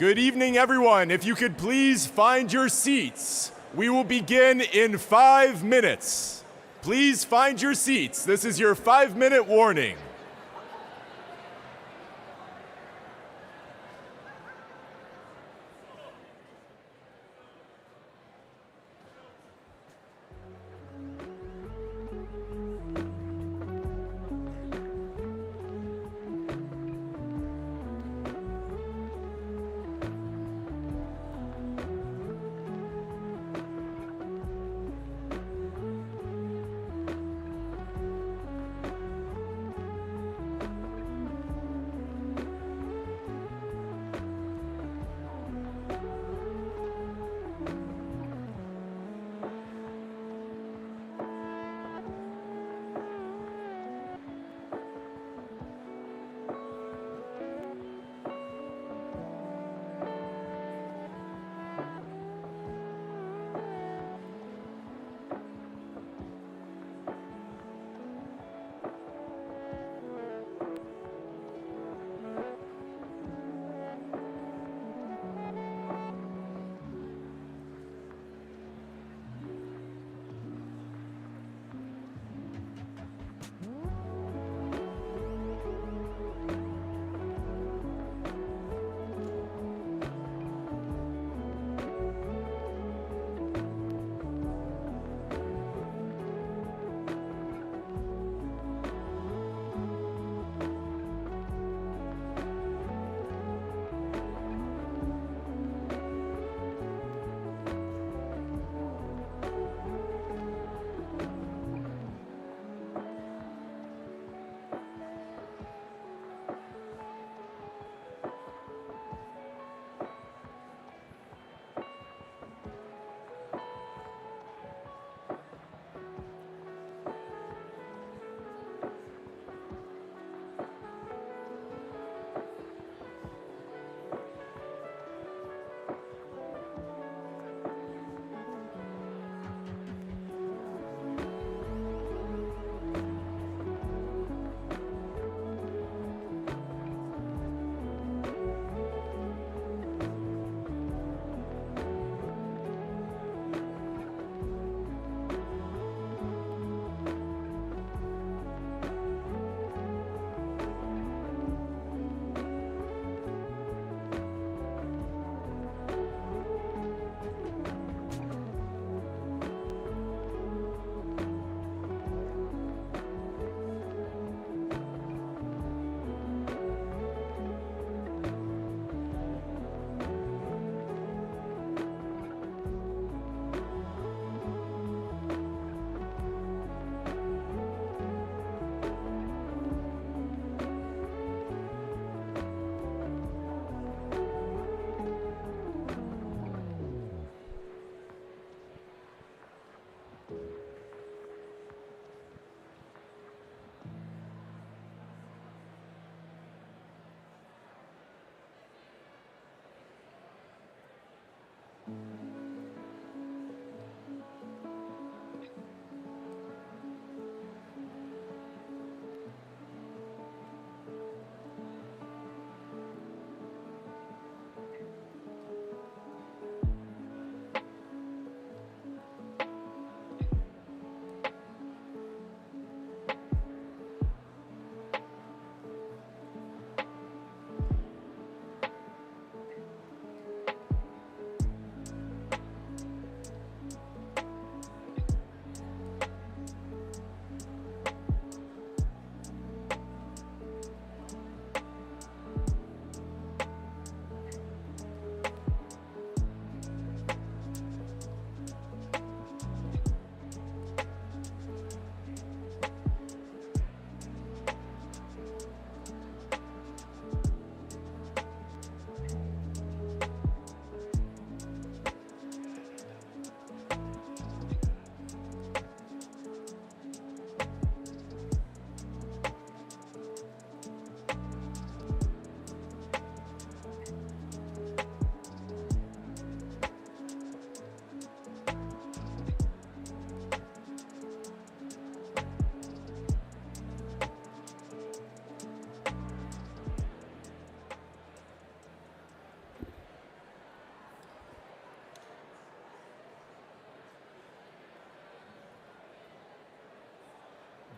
Good evening, everyone. If you could please find your seats. We will begin in 5 minutes. Please find your seats. This is your 5-minute warning.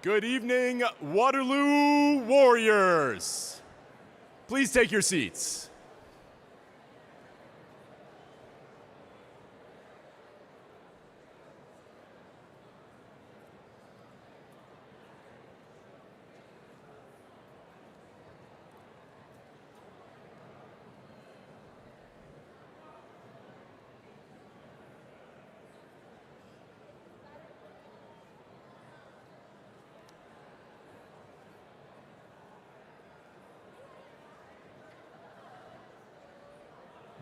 Good evening, Waterloo Warriors. Please take your seats.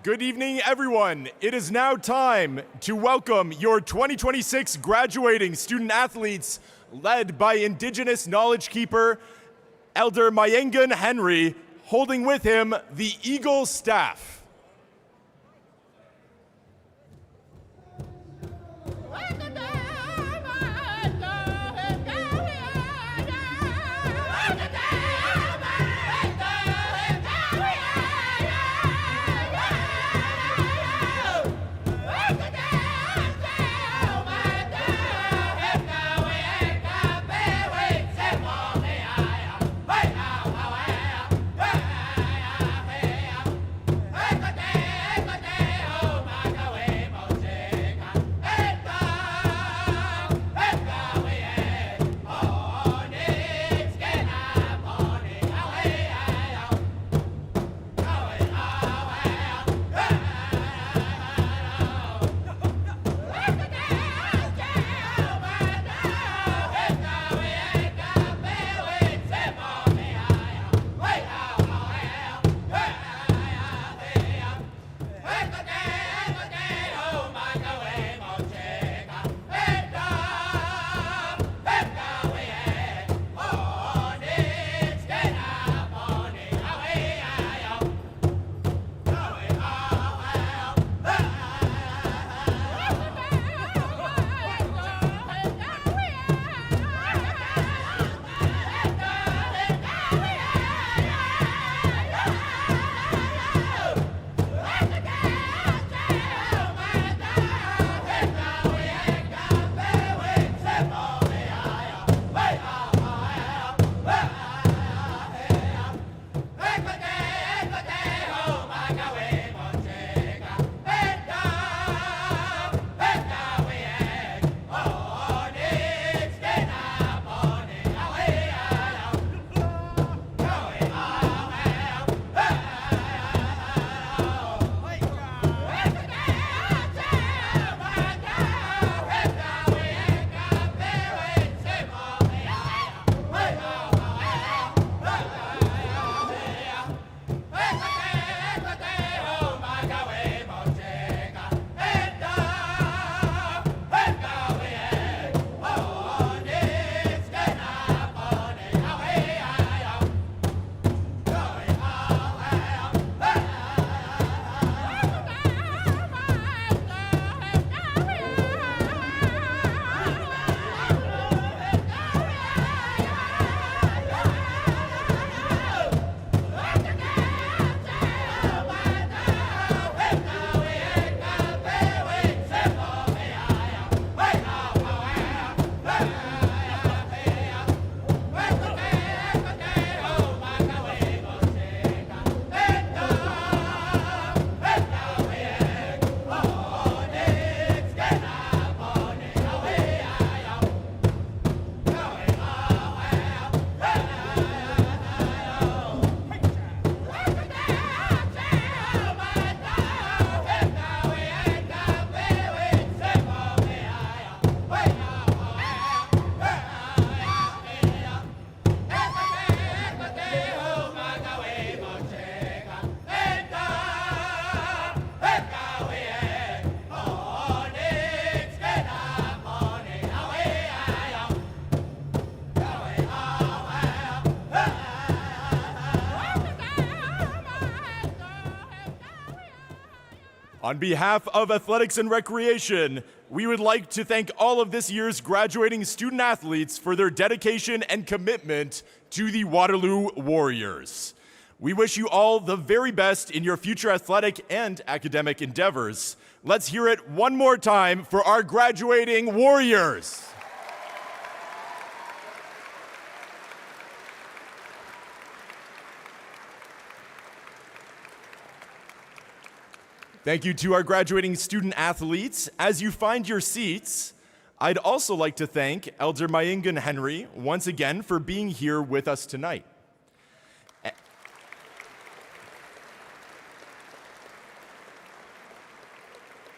Good evening, everyone. It is now time to welcome your 2026 graduating student athletes, led by Indigenous Knowledge Keeper, Elder Mayengan Henry, holding with him the Eagle Staff. On behalf of Athletics and Recreation, we would like to thank all of this year's graduating student athletes for their dedication and commitment to the Waterloo Warriors. We wish you all the very best in your future athletic and academic endeavors. Let's hear it one more time for our graduating Warriors. Thank you to our graduating student athletes. As you find your seats, I'd also like to thank Elder Mayingan Henry once again for being here with us tonight.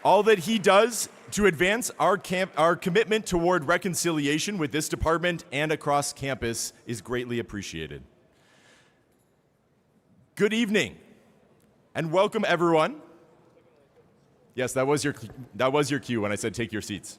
All that he does to advance our commitment toward reconciliation with this department and across campus is greatly appreciated. Good evening, and welcome everyone. Yes, that was your cue when I said take your seats.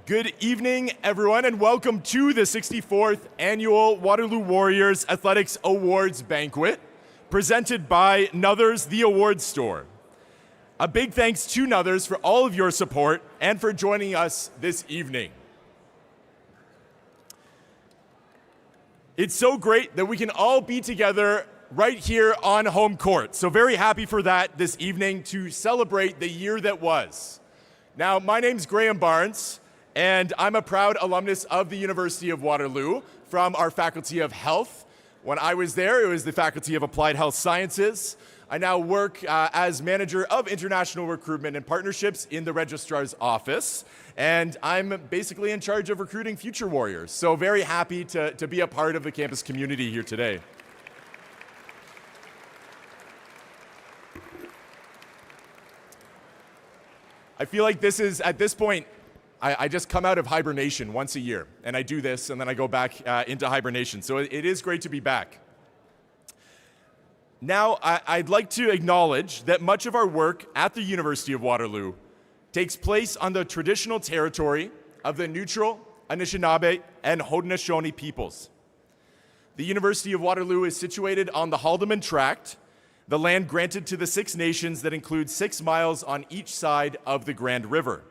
Good evening, everyone, and welcome to the 64th Annual Waterloo Warriors Athletics Awards Banquet, presented by Nothers, the Awards Store. A big thanks to Nothers for all of your support and for joining us this evening. It's so great that we can all be together right here on home court. So very happy for that this evening to celebrate the year that was. Now, my name's Graham Barnes, and I'm a proud alumnus of the University of Waterloo from our Faculty of Health. When I was there, it was the Faculty of Applied Health Sciences. I now work as Manager of International Recruitment and Partnerships in the Registrar's Office, and I'm basically in charge of recruiting future Warriors. So very happy to be a part of the campus community here today. I feel like this is, at this point, I just come out of hibernation once a year, and I do this, and then I go back into hibernation. So it is great to be back. Now, I'd like to acknowledge that much of our work at the University of Waterloo takes place on the traditional territory of the Neutral, Anishinaabe, and Haudenosaunee peoples. The University of Waterloo is situated on the Haldimand Tract, the land granted to the Six Nations that includes 6 miles on each side of the Grand River.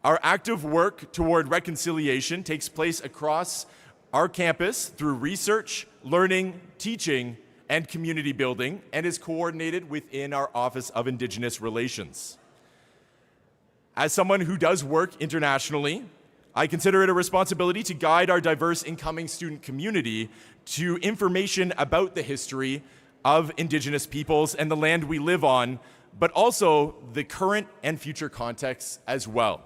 Our active work toward reconciliation takes place across our campus through research, learning, teaching, and community building, and is coordinated within our Office of Indigenous Relations. As someone who does work internationally, I consider it a responsibility to guide our diverse incoming student community to information about the history of Indigenous peoples and the land we live on, but also the current and future contexts as well.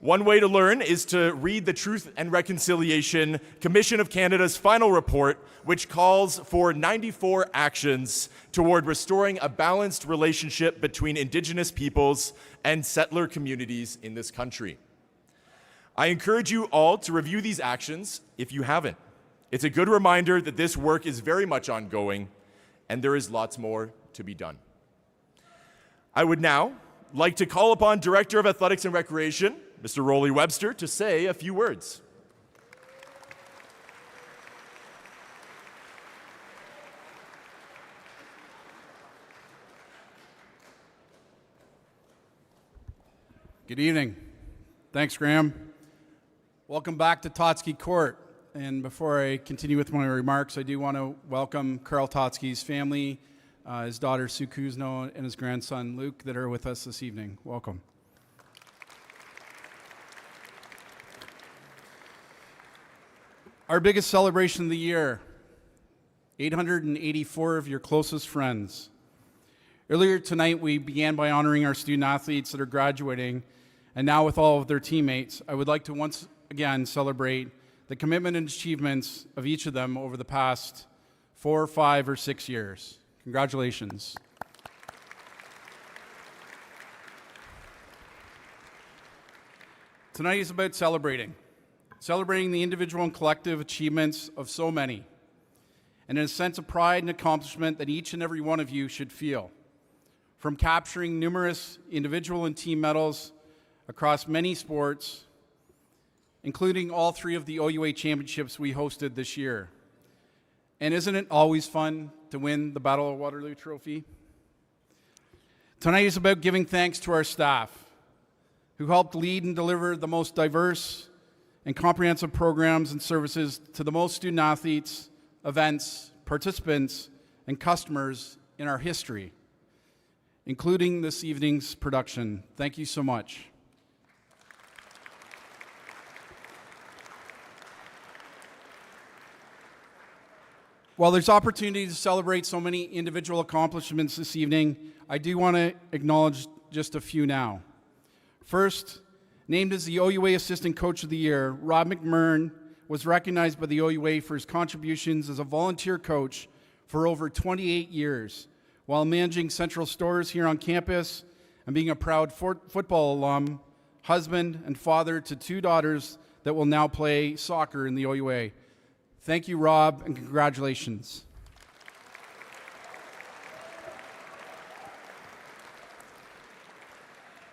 One way to learn is to read the Truth and Reconciliation Commission of Canada's final report, which calls for 94 actions toward restoring a balanced relationship between Indigenous peoples and settler communities in this country. I encourage you all to review these actions if you haven't. It's a good reminder that this work is very much ongoing, and there is lots more to be done. I would now like to call upon Director of Athletics and Recreation, Mr. Rolly Webster, to say a few words. Good evening. Thanks, Graham. Welcome back to Totsky Court. And before I continue with my remarks, I do want to welcome Carl Totsky's family, his daughter Sue Kuzno, and his grandson Luke that are with us this evening. Welcome. Our biggest celebration of the year, 884 of your closest friends. Earlier tonight, we began by honoring our student athletes that are graduating, and now with all of their teammates, I would like to once again celebrate the commitment and achievements of each of them over the past 4, 5, or 6 years. Congratulations. Tonight is about celebrating the individual and collective achievements of so many, and a sense of pride and accomplishment that each and every one of you should feel. From capturing numerous individual and team medals across many sports, including all 3 of the OUA championships we hosted this year. And isn't it always fun to win the Battle of Waterloo trophy? Tonight is about giving thanks to our staff, who helped lead and deliver the most diverse and comprehensive programs and services to the most student athletes, events, participants, and customers in our history, including this evening's production. Thank you so much. While there's opportunity to celebrate so many individual accomplishments this evening, I do want to acknowledge just a few now. First, named as the OUA Assistant Coach of the Year, Rob McMurn was recognized by the OUA for his contributions as a volunteer coach for over 28 years, while managing Central Stores here on campus and being a proud football alum, husband, and father to 2 daughters that will now play soccer in the OUA. Thank you, Rob, and congratulations.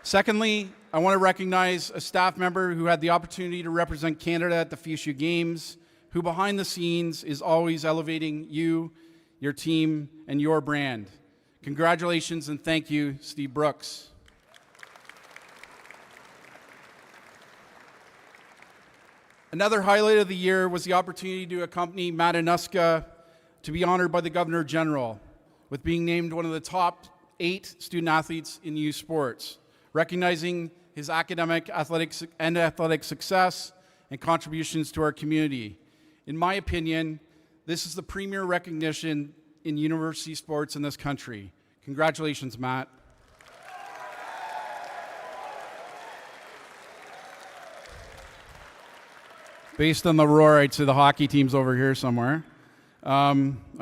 Secondly, I want to recognize a staff member who had the opportunity to represent Canada at the FUSU Games, who behind the scenes is always elevating you, your team, and your brand. Congratulations and thank you, Steve Brooks. Another highlight of the year was the opportunity to accompany Matt Anuska to be honored by the Governor General with being named one of the top 8 student athletes in youth sports, recognizing his academic athletic success and contributions to our community. In my opinion, this is the premier recognition in university sports in this country. Congratulations, Matt. Based on the roar, I'd say the hockey team's over here somewhere. I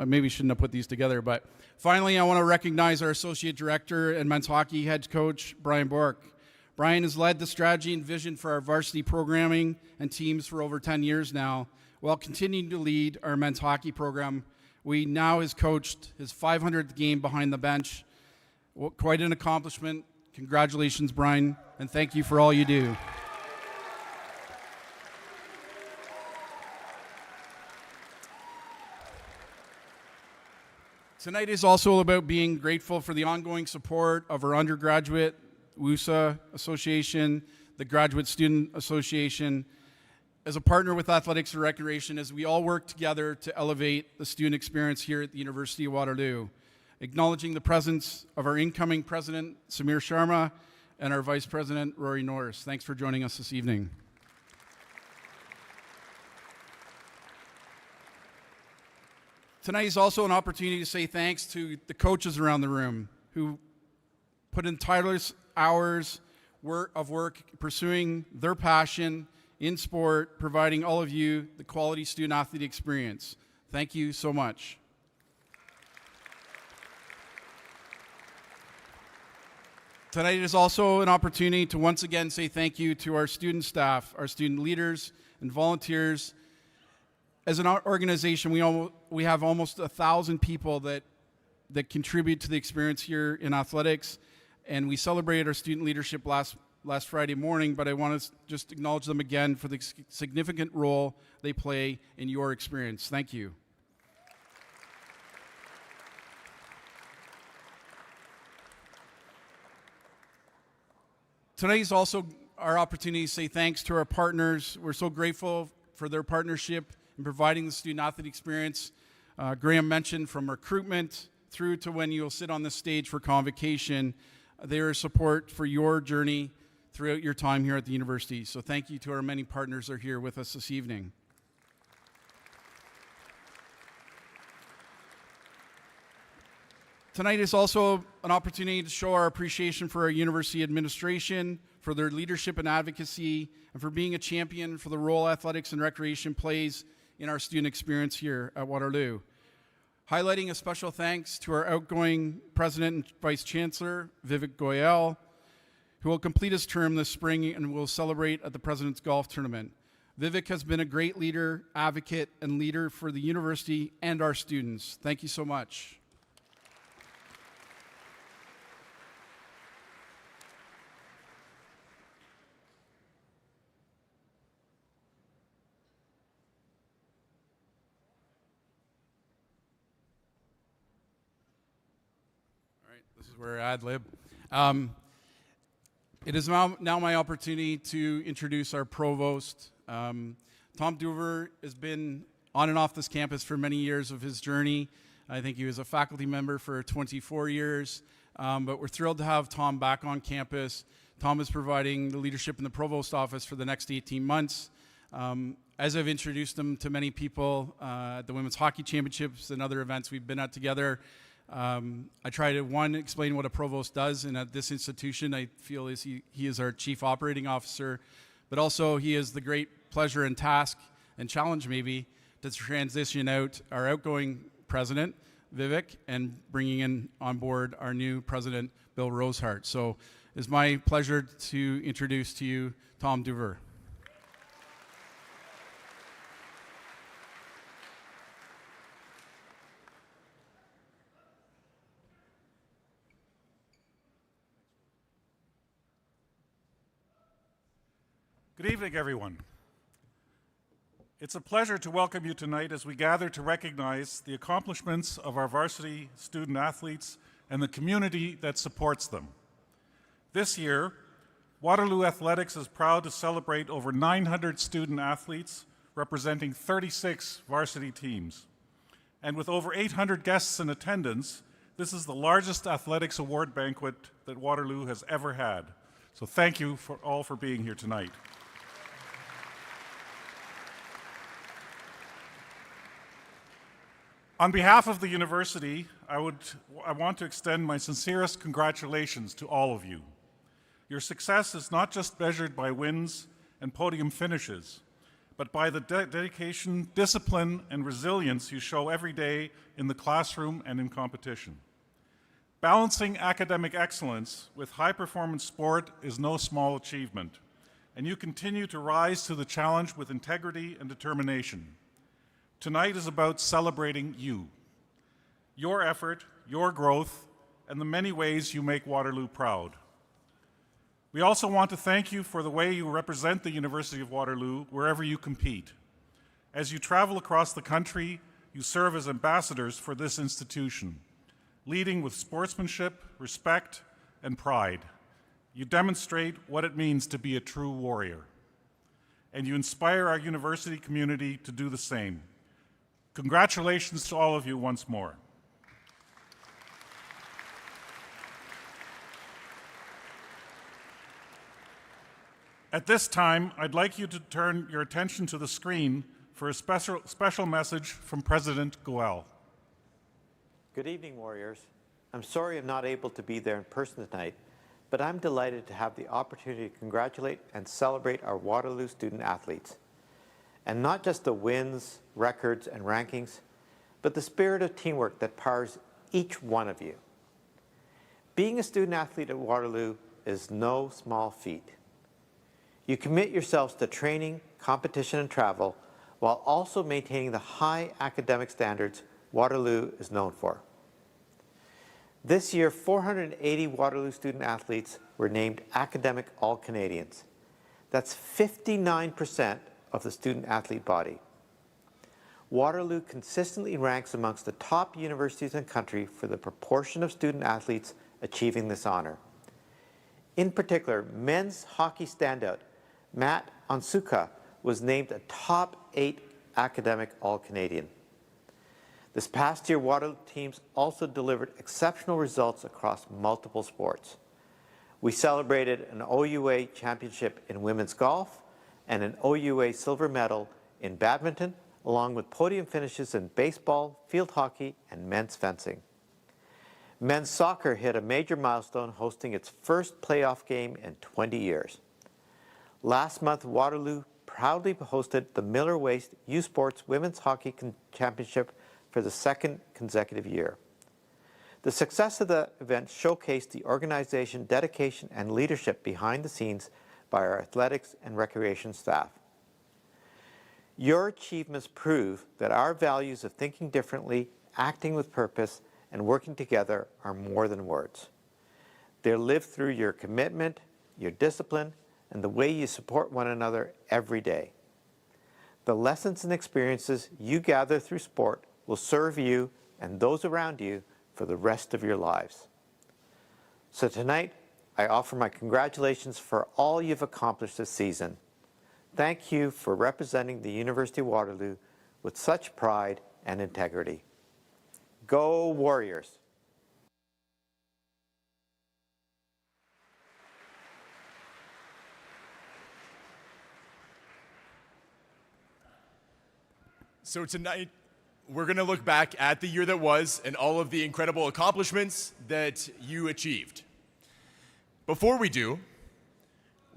maybe shouldn't have put these together, but finally, I want to recognize our Associate Director and Men's Hockey Head Coach, Brian Bork. Brian has led the strategy and vision for our varsity programming and teams for over 10 years now, while continuing to lead our men's hockey program. We now has coached his 500th game behind the bench. Well, quite an accomplishment. Congratulations, Brian, and thank you for all you do. Tonight is also about being grateful for the ongoing support of our undergraduate WUSA Association, the Graduate Student Association, as a partner with Athletics and Recreation, as we all work together to elevate the student experience here at the University of Waterloo. Acknowledging the presence of our incoming President, Samir Sharma, and our Vice President, Rory Norris. Thanks for joining us this evening. Tonight is also an opportunity to say thanks to the coaches around the room who put in tireless hours of work pursuing their passion in sport, providing all of you the quality student-athlete experience. Thank you so much. Tonight is also an opportunity to once again say thank you to our student staff, our student leaders, and volunteers. As an organization, we have almost 1,000 people that contribute to the experience here in athletics, and we celebrated our student leadership last Friday morning, but I want to just acknowledge them again for the significant role they play in your experience. Thank you. Tonight is also our opportunity to say thanks to our partners. We're so grateful for their partnership in providing the student-athlete experience. Graham mentioned from recruitment through to when you'll sit on the stage for convocation, their support for your journey throughout your time here at the university. So thank you to our many partners that are here with us this evening. Tonight is also an opportunity to show our appreciation for our university administration, for their leadership and advocacy, and for being a champion for the role athletics and recreation plays in our student experience here at Waterloo. Highlighting a special thanks to our outgoing President and Vice Chancellor, Vivek Goyal, who will complete his term this spring and will celebrate at the President's Golf Tournament. Vivek has been a great leader, advocate, and leader for the university and our students. Thank you so much. This is where I ad-lib. It is now my opportunity to introduce our Provost, Tom Duver has been on and off this campus for many years of his journey. I think he was a faculty member for 24 years, but we're thrilled to have Tom back on campus. Tom is providing the leadership in the Provost office for the next 18 months. As I've introduced him to many people at the Women's Hockey Championships and other events we've been at together, I try to, one, explain what a provost does, and at this institution I feel he is our chief operating officer, but also he has the great pleasure and task and challenge maybe to transition out our outgoing president, Vivek, and bringing in on board our new president, Bill Rosehart. So it's my pleasure to introduce to you Tom Duver. Good evening, everyone. It's a pleasure to welcome you tonight as we gather to recognize the accomplishments of our varsity student athletes and the community that supports them. This year, Waterloo Athletics is proud to celebrate over 900 student athletes representing 36 varsity teams. And with over 800 guests in attendance, this is the largest athletics award banquet that Waterloo has ever had. So thank you all for being here tonight. On behalf of the university, I want to extend my sincerest congratulations to all of you. Your success is not just measured by wins and podium finishes, but by the dedication, discipline, and resilience you show every day in the classroom and in competition. Balancing academic excellence with high-performance sport is no small achievement, and you continue to rise to the challenge with integrity and determination. Tonight is about celebrating you, your effort, your growth, and the many ways you make Waterloo proud. We also want to thank you for the way you represent the University of Waterloo wherever you compete. As you travel across the country, you serve as ambassadors for this institution, leading with sportsmanship, respect, and pride. You demonstrate what it means to be a true warrior. And you inspire our university community to do the same. Congratulations to all of you once more. At this time, I'd like you to turn your attention to the screen for a special message from President Goel. Good evening, Warriors. I'm sorry I'm not able to be there in person tonight, but I'm delighted to have the opportunity to congratulate and celebrate our Waterloo student athletes. And not just the wins, records, and rankings, but the spirit of teamwork that powers each one of you. Being a student athlete at Waterloo is no small feat. You commit yourselves to training, competition, and travel, while also maintaining the high academic standards Waterloo is known for. This year, 480 Waterloo student athletes were named Academic All-Canadians. That's 59% of the student athlete body. Waterloo consistently ranks amongst the top universities in the country for the proportion of student athletes achieving this honor. In particular, men's hockey standout Matt Onsuka was named a top 8 Academic All-Canadian. This past year, Waterloo teams also delivered exceptional results across multiple sports. We celebrated an OUA championship in women's golf and an OUA silver medal in badminton, along with podium finishes in baseball, field hockey, and men's fencing. Men's soccer hit a major milestone, hosting its first playoff game in 20 years. Last month, Waterloo proudly hosted the Miller Waste U Sports Women's Hockey Championship for the second consecutive year. The success of the event showcased the organization, dedication, and leadership behind the scenes by our athletics and recreation staff. Your achievements prove that our values of thinking differently, acting with purpose, and working together are more than words. They're lived through your commitment, your discipline, and the way you support one another every day. The lessons and experiences you gather through sport will serve you and those around you for the rest of your lives. So tonight, I offer my congratulations for all you've accomplished this season. Thank you for representing the University of Waterloo with such pride and integrity. Go Warriors! So tonight, we're going to look back at the year that was and all of the incredible accomplishments that you achieved. Before we do,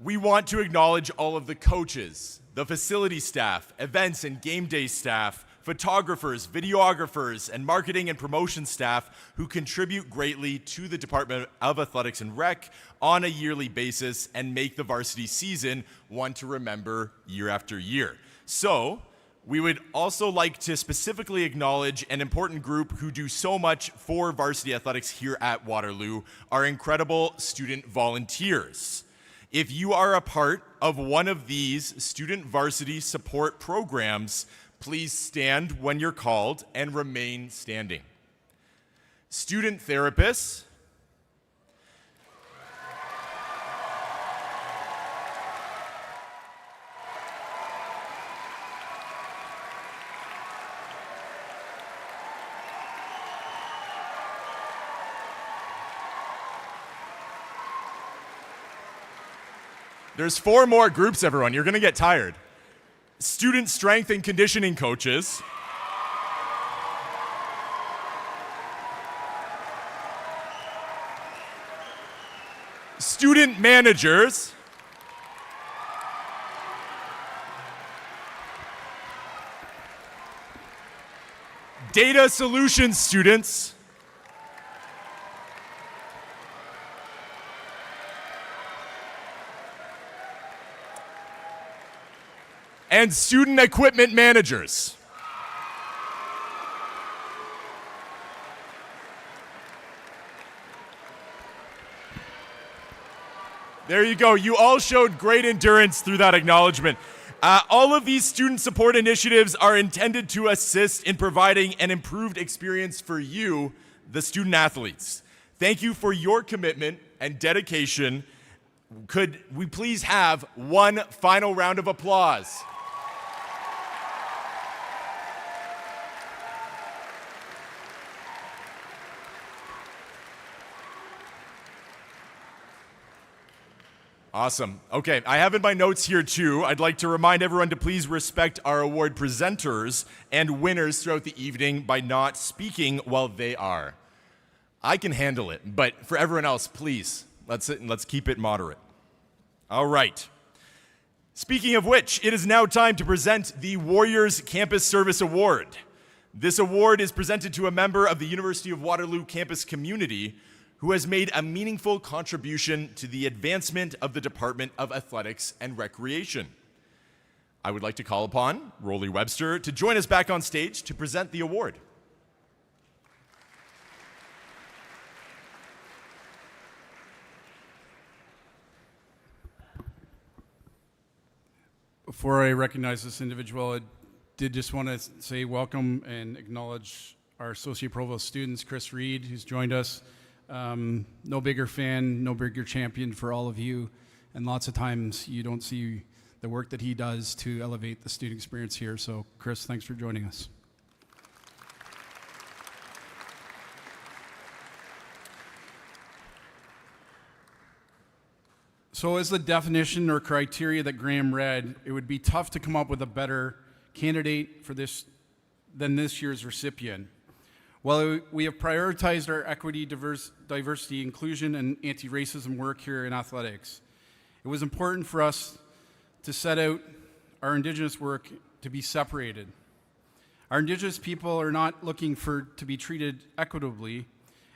we want to acknowledge all of the coaches, the facility staff, events and game day staff, photographers, videographers, and marketing and promotion staff who contribute greatly to the Department of Athletics and Rec on a yearly basis and make the varsity season one to remember year after year. So, we would also like to specifically acknowledge an important group who do so much for varsity athletics here at Waterloo, our incredible student volunteers. If you are a part of one of these student varsity support programs, please stand when you're called and remain standing. Student therapists, there's 4 more groups, everyone. You're going to get tired. Student strength and conditioning coaches. Student managers. Data solutions students. And student equipment managers. There you go. You all showed great endurance through that acknowledgement. All of these student support initiatives are intended to assist in providing an improved experience for you, the student athletes. Thank you for your commitment and dedication. Could we please have one final round of applause? Awesome. Okay, I have in my notes here too. I'd like to remind everyone to please respect our award presenters and winners throughout the evening by not speaking while they are. I can handle it, but for everyone else, please, let's keep it moderate. All right. Speaking of which, it is now time to present the Warriors Campus Service Award. This award is presented to a member of the University of Waterloo campus community who has made a meaningful contribution to the advancement of the Department of Athletics and Recreation. I would like to call upon Rolly Webster to join us back on stage to present the award. Before I recognize this individual, I did just want to say welcome and acknowledge our Associate Provost students, Chris Reed, who's joined us. No bigger fan, no bigger champion for all of you. And lots of times you don't see the work that he does to elevate the student experience here. So Chris, thanks for joining us. So as the definition or criteria that Graham read, it would be tough to come up with a better candidate for this than this year's recipient. While we have prioritized our equity, diversity, inclusion, and anti-racism work here in athletics, it was important for us to set out our Indigenous work to be separated. Our Indigenous people are not looking to be treated equitably.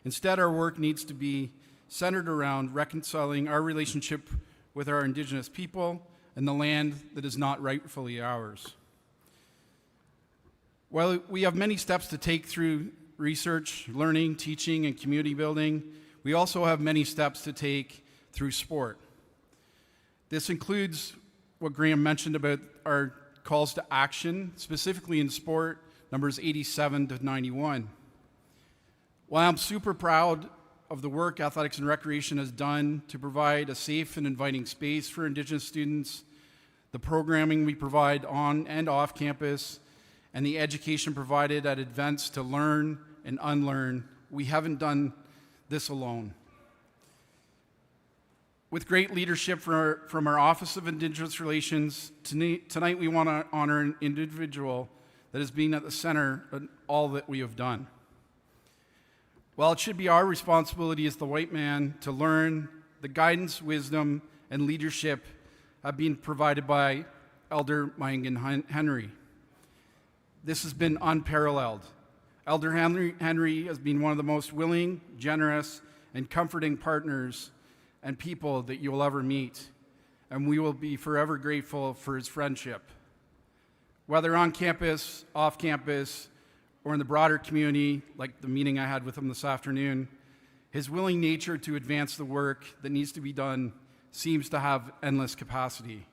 Instead, our work needs to be centered around reconciling our relationship with our Indigenous people and the land that is not rightfully ours. While we have many steps to take through research, learning, teaching, and community building, we also have many steps to take through sport. This includes what Graham mentioned about our calls to action, specifically in sport, numbers 87 to 91. While I'm super proud of the work Athletics and Recreation has done to provide a safe and inviting space for Indigenous students, the programming we provide on and off campus, and the education provided at events to learn and unlearn, we haven't done this alone. With great leadership from our Office of Indigenous Relations, tonight we want to honor an individual that has been at the center of all that we have done. While it should be our responsibility as the white man to learn, the guidance, wisdom, and leadership have been provided by Elder Mayangan Henry. This has been unparalleled. Elder Henry has been one of the most willing, generous, and comforting partners and people that you will ever meet, and we will be forever grateful for his friendship. Whether on campus, off campus, or in the broader community, like the meeting I had with him this afternoon, his willing nature to advance the work that needs to be done seems to have endless capacity.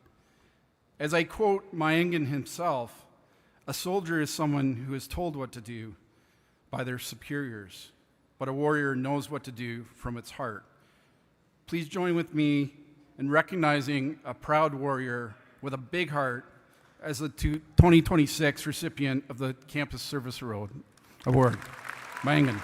As I quote Mayangan himself, a soldier is someone who is told what to do by their superiors, but a warrior knows what to do from its heart. Please join with me in recognizing a proud warrior with a big heart as the 2026 recipient of the Campus Service Award, Mayangan.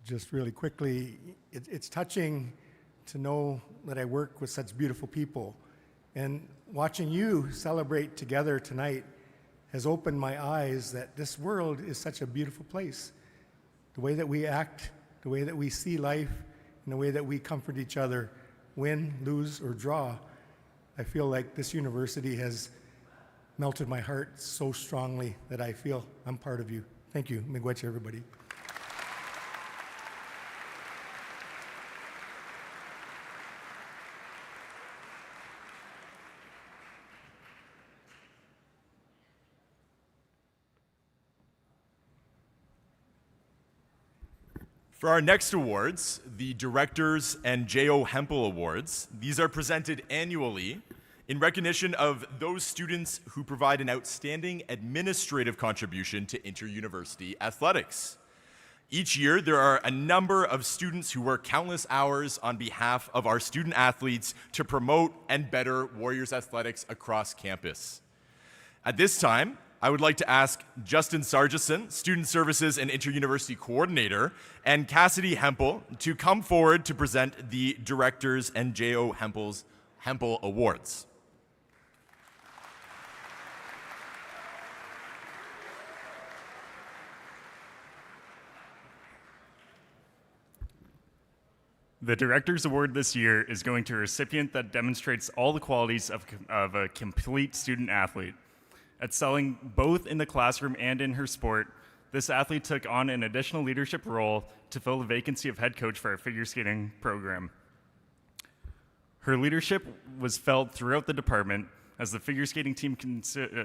Just really quickly, it's touching to know that I work with such beautiful people. And watching you celebrate together tonight has opened my eyes that this world is such a beautiful place. The way that we act, the way that we see life, and the way that we comfort each other, win, lose, or draw. I feel like this university has melted my heart so strongly that I feel I'm part of you. Thank you. Miigwech, everybody. For our next awards, the Directors and J.O. Hempel Awards, these are presented annually in recognition of those students who provide an outstanding administrative contribution to inter-university athletics. Each year, there are a number of students who work countless hours on behalf of our student athletes to promote and better Warriors athletics across campus. At this time, I would like to ask Justin Sargison, Student Services and Inter-University Coordinator, and Cassidy Hempel to come forward to present the Directors and J.O. Hempel Awards. The Director's Award this year is going to a recipient that demonstrates all the qualities of a complete student athlete. Excelling both in the classroom and in her sport, this athlete took on an additional leadership role to fill the vacancy of head coach for our figure skating program. Her leadership was felt throughout the department as the figure skating team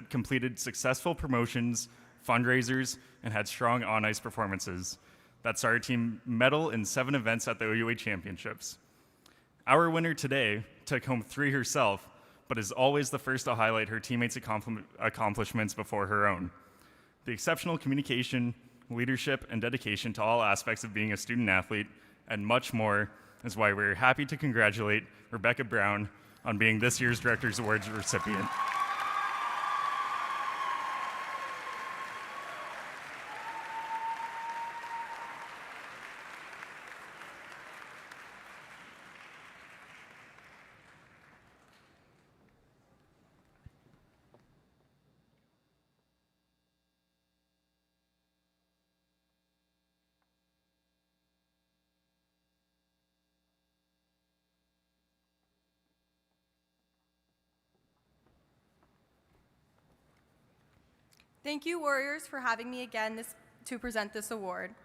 completed successful promotions, fundraisers, and had strong on-ice performances. That saw our team medal in 7 events at the OUA Championships. Our winner today took home 3 herself, but is always the first to highlight her teammates' accomplishments before her own. The exceptional communication, leadership, and dedication to all aspects of being a student athlete, and much more, is why we're happy to congratulate Rebecca Brown on being this year's Director's Awards recipient. Thank you, Warriors, for having me again to present this award.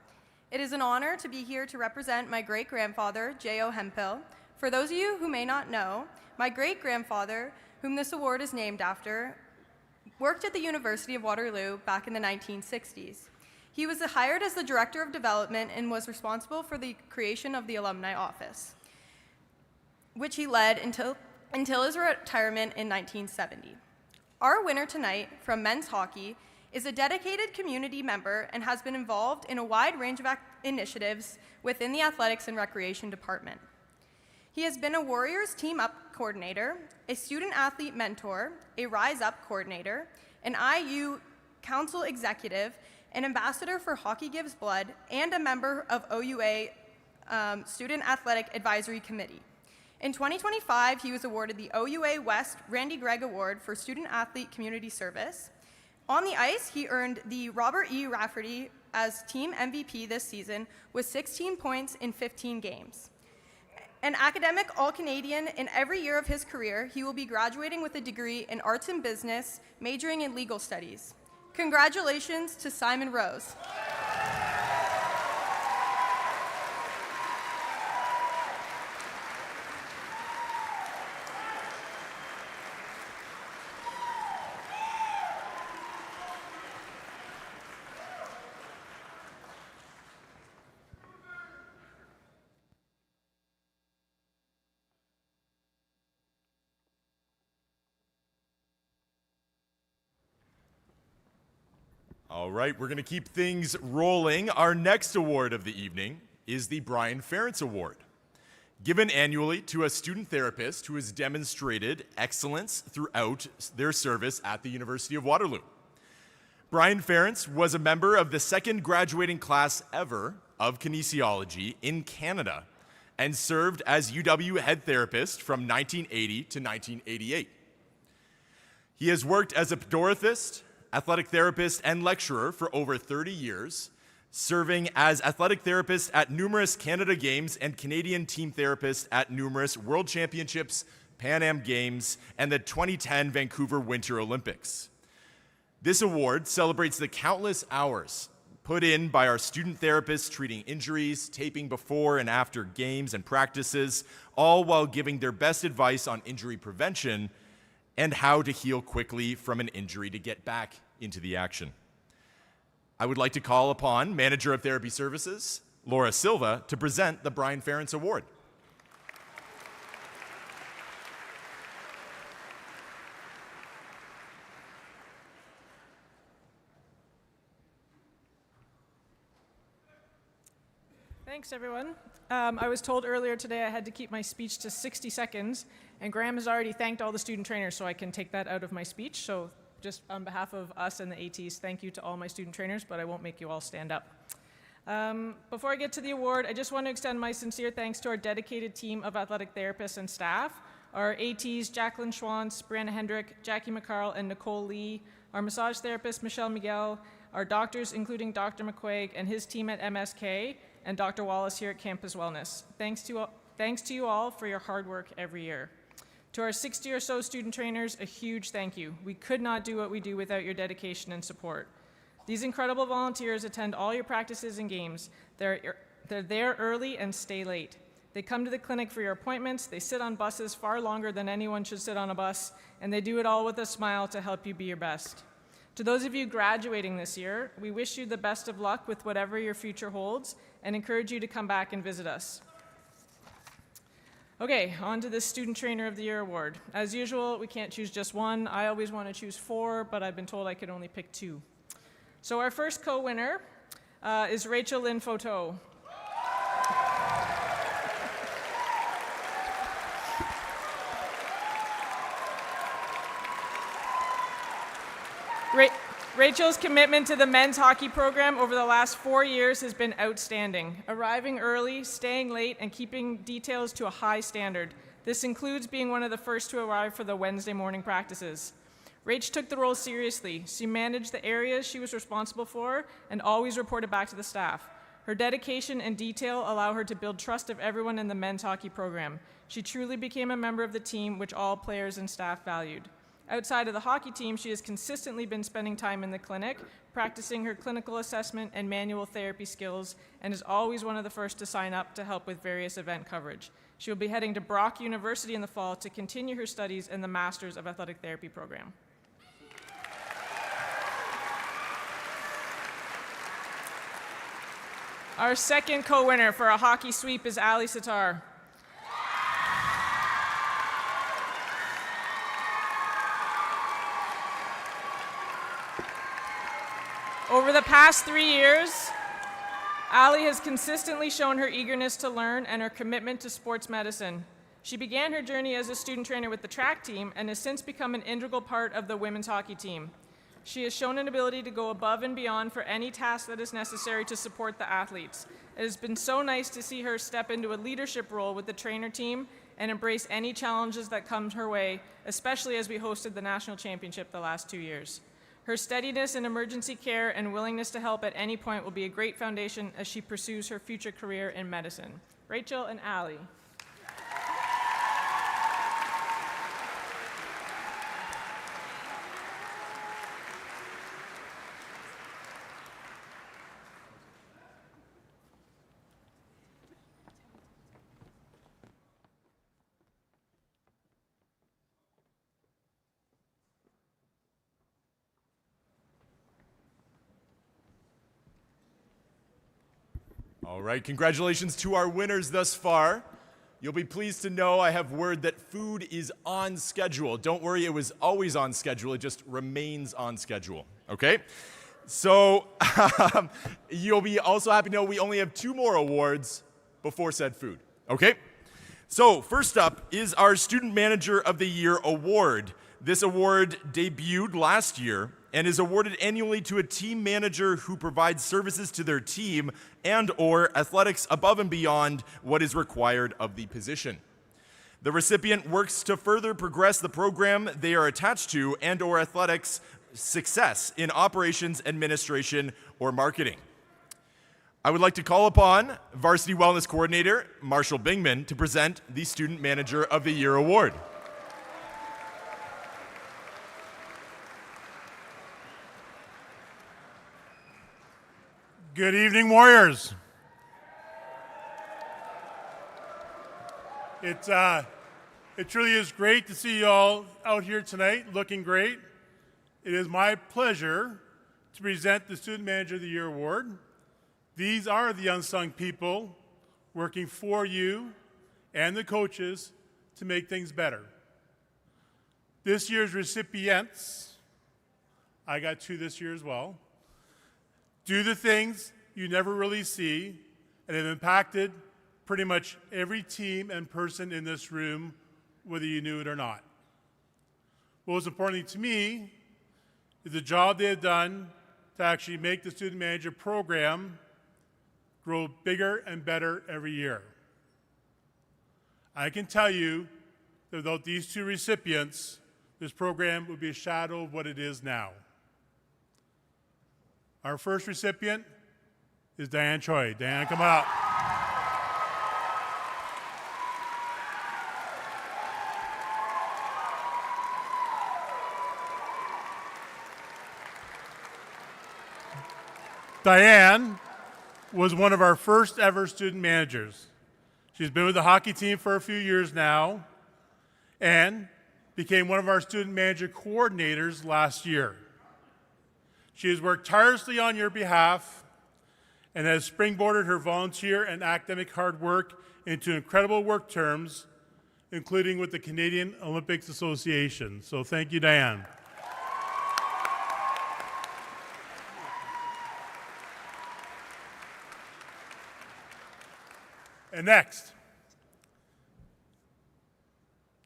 It is an honor to be here to represent my great-grandfather, J.O. Hempel. For those of you who may not know, my great-grandfather, whom this award is named after, worked at the University of Waterloo back in the 1960s. He was hired as the Director of Development and was responsible for the creation of the Alumni Office, which he led until his retirement in 1970. Our winner tonight from men's hockey is a dedicated community member and has been involved in a wide range of initiatives within the Athletics and Recreation Department. He has been a Warriors Team Up coordinator, a student athlete mentor, a Rise Up coordinator, an IU council executive, an ambassador for Hockey Gives Blood, and a member of OUA Student Athletic Advisory Committee. In 2025, he was awarded the OUA West Randy Gregg Award for Student Athlete Community Service. On the ice, he earned the Robert E. Rafferty as team MVP this season with 16 points in 15 games. An academic All-Canadian in every year of his career, he will be graduating with a degree in Arts and Business, majoring in Legal Studies. Congratulations to Simon Rose. All right, we're going to keep things rolling. Our next award of the evening is the Brian Ferentz Award, given annually to a student therapist who has demonstrated excellence throughout their service at the University of Waterloo. Brian Ferentz was a member of the second graduating class ever of kinesiology in Canada and served as UW head therapist from 1980 to 1988. He has worked as a podorthist, athletic therapist, and lecturer for over 30 years, serving as athletic therapist at numerous Canada Games and Canadian team therapist at numerous World Championships, Pan Am Games, and the 2010 Vancouver Winter Olympics. This award celebrates the countless hours put in by our student therapists treating injuries, taping before and after games and practices, all while giving their best advice on injury prevention and how to heal quickly from an injury to get back into the action. I would like to call upon Manager of Therapy Services, Laura Silva, to present the Brian Ferentz Award. Thanks, everyone. I was told earlier today I had to keep my speech to 60 seconds, and Graham has already thanked all the student trainers, so I can take that out of my speech. So just on behalf of us and the ATs, thank you to all my student trainers, but I won't make you all stand up. Before I get to the award, I just want to extend my sincere thanks to our dedicated team of athletic therapists and staff, our ATs, Jacqueline Schwantz, Brianna Hendrick, Jackie McCarl, and Nicole Lee, our massage therapist, Michelle Miguel, our doctors, including Dr. McQuaig and his team at MSK, and Dr. Wallace here at Campus Wellness. Thanks to you all for your hard work every year. To our 60 or so student trainers, a huge thank you. We could not do what we do without your dedication and support. These incredible volunteers attend all your practices and games. They're there early and stay late. They come to the clinic for your appointments, they sit on buses far longer than anyone should sit on a bus, and they do it all with a smile to help you be your best. To those of you graduating this year, we wish you the best of luck with whatever your future holds and encourage you to come back and visit us. Okay, on to the Student Trainer of the Year award. As usual, we can't choose just one. I always want to choose 4, but I've been told I could only pick 2. So our first co-winner is Rachel Lynn Foteau. Rachel's commitment to the men's hockey program over the last 4 years has been outstanding, arriving early, staying late, and keeping details to a high standard. This includes being one of the first to arrive for the Wednesday morning practices. Rach took the role seriously. She managed the areas she was responsible for and always reported back to the staff. Her dedication and detail allow her to build trust of everyone in the men's hockey program. She truly became a member of the team, which all players and staff valued. Outside of the hockey team, she has consistently been spending time in the clinic, practicing her clinical assessment and manual therapy skills, and is always one of the first to sign up to help with various event coverage. She will be heading to Brock University in the fall to continue her studies in the Masters of Athletic Therapy program. Our second co-winner for a hockey sweep is Ali Sitar. Over the past 3 years, Ali has consistently shown her eagerness to learn and her commitment to sports medicine. She began her journey as a student trainer with the track team and has since become an integral part of the women's hockey team. She has shown an ability to go above and beyond for any task that is necessary to support the athletes. It has been so nice to see her step into a leadership role with the trainer team and embrace any challenges that come her way, especially as we hosted the national championship the last 2 years. Her steadiness in emergency care and willingness to help at any point will be a great foundation as she pursues her future career in medicine. Rachel and Ali. All right, congratulations to our winners thus far. You'll be pleased to know I have word that food is on schedule. Don't worry, it was always on schedule. It just remains on schedule, okay? So you'll be also happy to know we only have 2 more awards before said food, okay? So first up is our Student Manager of the Year award. This award debuted last year and is awarded annually to a team manager who provides services to their team and/or athletics above and beyond what is required of the position. The recipient works to further progress the program they are attached to and/or athletics success in operations, administration, or marketing. I would like to call upon Varsity Wellness Coordinator Marshall Bingman to present the Student Manager of the Year award. Good evening, Warriors. It truly is great to see you all out here tonight, looking great. It is my pleasure to present the Student Manager of the Year award. These are the unsung people working for you and the coaches to make things better. This year's recipients, I got 2 this year as well, do the things you never really see and have impacted pretty much every team and person in this room, whether you knew it or not. What was important to me is the job they have done to actually make the Student Manager program grow bigger and better every year. I can tell you that without these 2 recipients, this program would be a shadow of what it is now. Our first recipient is Diane Choi. Diane, come on up. Diane was one of our first ever student managers. She's been with the hockey team for a few years now and became one of our student manager coordinators last year. She has worked tirelessly on your behalf and has springboarded her volunteer and academic hard work into incredible work terms, including with the Canadian Olympics Association. So thank you, Diane. And next,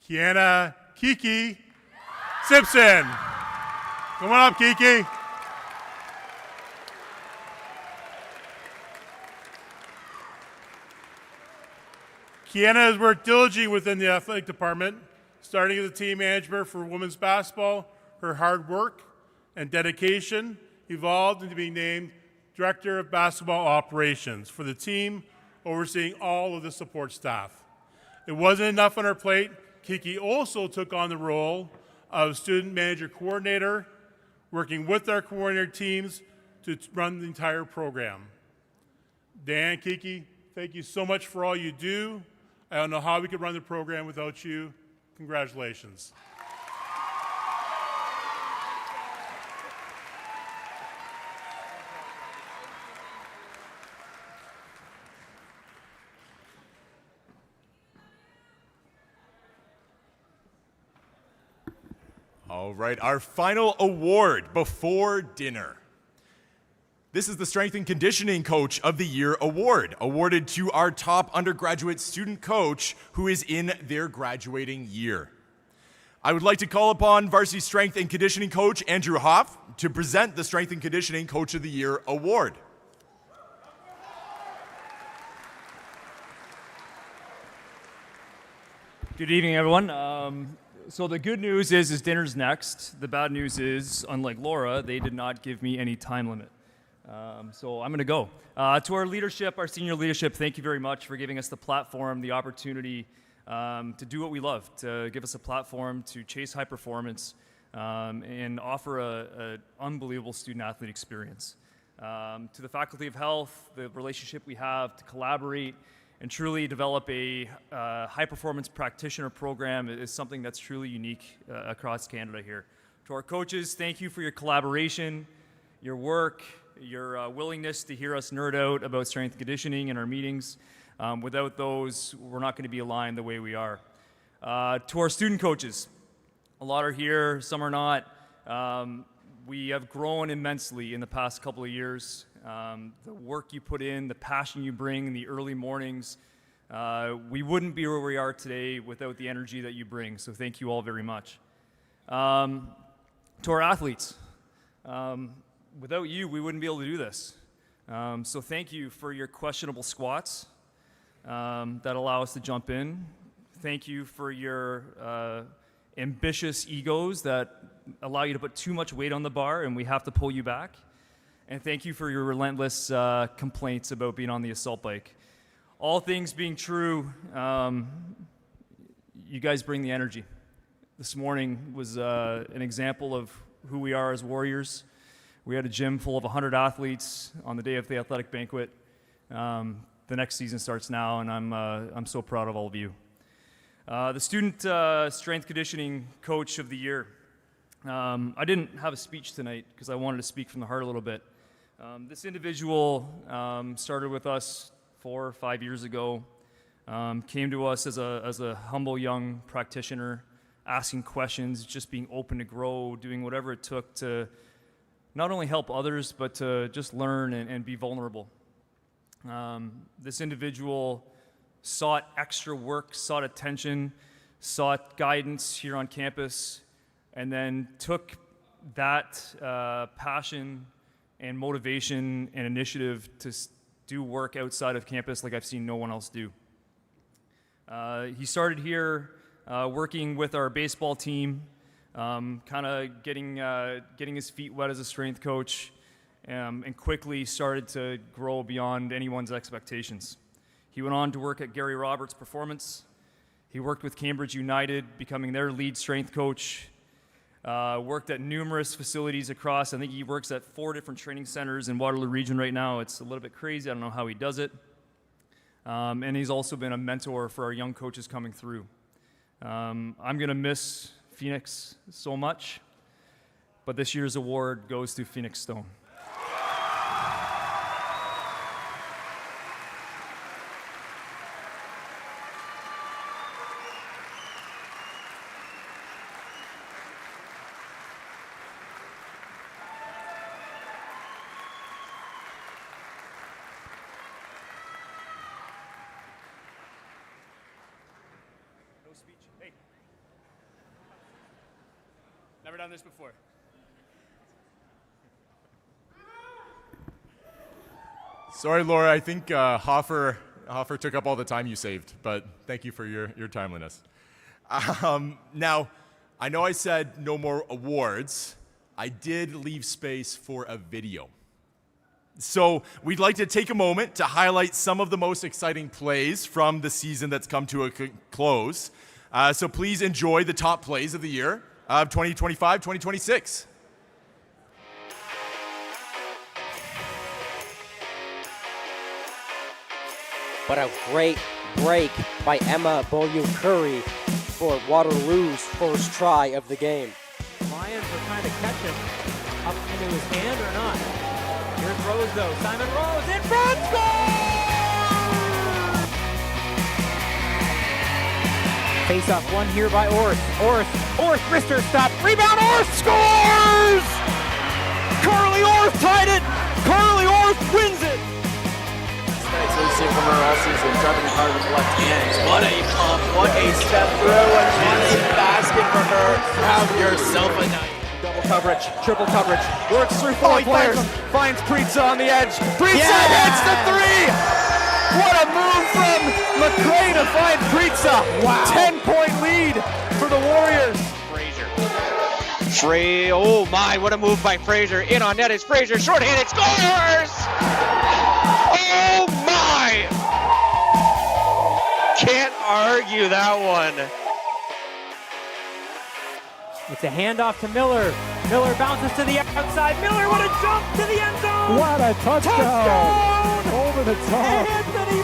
Kiana Kiki Simpson. Come on up, Kiki. Kiana has worked diligently within the athletic department, starting as a team manager for women's basketball. Her hard work and dedication evolved into being named Director of Basketball Operations for the team, overseeing all of the support staff. It wasn't enough on her plate. Kiki also took on the role of student manager coordinator, working with our coordinator teams to run the entire program. Dan, Kiki, thank you so much for all you do. I don't know how we could run the program without you. Congratulations. All right, our final award before dinner. This is the Strength and Conditioning Coach of the Year award, awarded to our top undergraduate student coach who is in their graduating year. I would like to call upon Varsity Strength and Conditioning Coach Andrew Hoff to present the Strength and Conditioning Coach of the Year award. Good evening, everyone. So the good news is dinner's next. The bad news is, unlike Laura, they did not give me any time limit. So I'm going to go. To our leadership, our senior leadership, thank you very much for giving us the platform, the opportunity to do what we love, to give us a platform to chase high performance and offer an unbelievable student-athlete experience. To the Faculty of Health, the relationship we have to collaborate and truly develop a high-performance practitioner program is something that's truly unique across Canada here. To our coaches, thank you for your collaboration, your work, your willingness to hear us nerd out about strength and conditioning in our meetings. Without those, we're not going to be aligned the way we are. To our student coaches, a lot are here, some are not. We have grown immensely in the past couple of years. The work you put in, the passion you bring in the early mornings, we wouldn't be where we are today without the energy that you bring. So thank you all very much. To our athletes, without you, we wouldn't be able to do this. So thank you for your questionable squats that allow us to jump in. Thank you for your ambitious egos that allow you to put too much weight on the bar and we have to pull you back. And thank you for your relentless complaints about being on the assault bike. All things being true, you guys bring the energy. This morning was an example of who we are as Warriors. We had a gym full of 100 athletes on the day of the athletic banquet. The next season starts now, and I'm so proud of all of you. The Student Strength Conditioning Coach of the Year. I didn't have a speech tonight because I wanted to speak from the heart a little bit. This individual started with us 4 or 5 years ago, came to us as a humble young practitioner, asking questions, just being open to grow, doing whatever it took to not only help others, but to just learn and be vulnerable. This individual sought extra work, sought attention, sought guidance here on campus, and then took that passion and motivation and initiative to do work outside of campus like I've seen no one else do. He started here working with our baseball team, kind of getting his feet wet as a strength coach, and quickly started to grow beyond anyone's expectations. He went on to work at Gary Roberts Performance. He worked with Cambridge United, becoming their lead strength coach. Worked at numerous facilities across. I think he works at 4 different training centers in Waterloo region right now. It's a little bit crazy. I don't know how he does it. And he's also been a mentor for our young coaches coming through. I'm going to miss Phoenix so much, but this year's award goes to Phoenix Stone. Never done this before. Sorry, Laura, I think Hoffer took up all the time you saved, but thank you for your timeliness. Now, I know I said no more awards. I did leave space for a video. So we'd like to take a moment to highlight some of the most exciting plays from the season that's come to a close. So please enjoy the top plays of the year. of 2025-2026. But a great break by Emma Beaulieu-Curry for Waterloo's first try of the game. Lions were trying to catch him up into his hand or not. Here's Rose though. Simon Rose in front, score! Face off one here by Orth. Orth, wrister stop, rebound, Orth scores! Carly Orth tied it! Carly Orth wins it! Nice, we've seen from her all season, driving hard with the left hand. What a pump, what a step through, and what a basket for her. Have yourself a night. Double coverage, triple coverage, works through four players, finds Pritza on the edge. Pritza hits the three! What a move from McRae to find Pritza. Wow. 10-point lead for the Warriors. Frazier. Oh my, what a move by Frazier. In on net is Frazier, shorthanded, scores! Oh my! Can't argue that one. It's a handoff to Miller. Miller bounces to the outside. Miller, what a jump to the end zone! What a touchdown! Over the top. Anthony.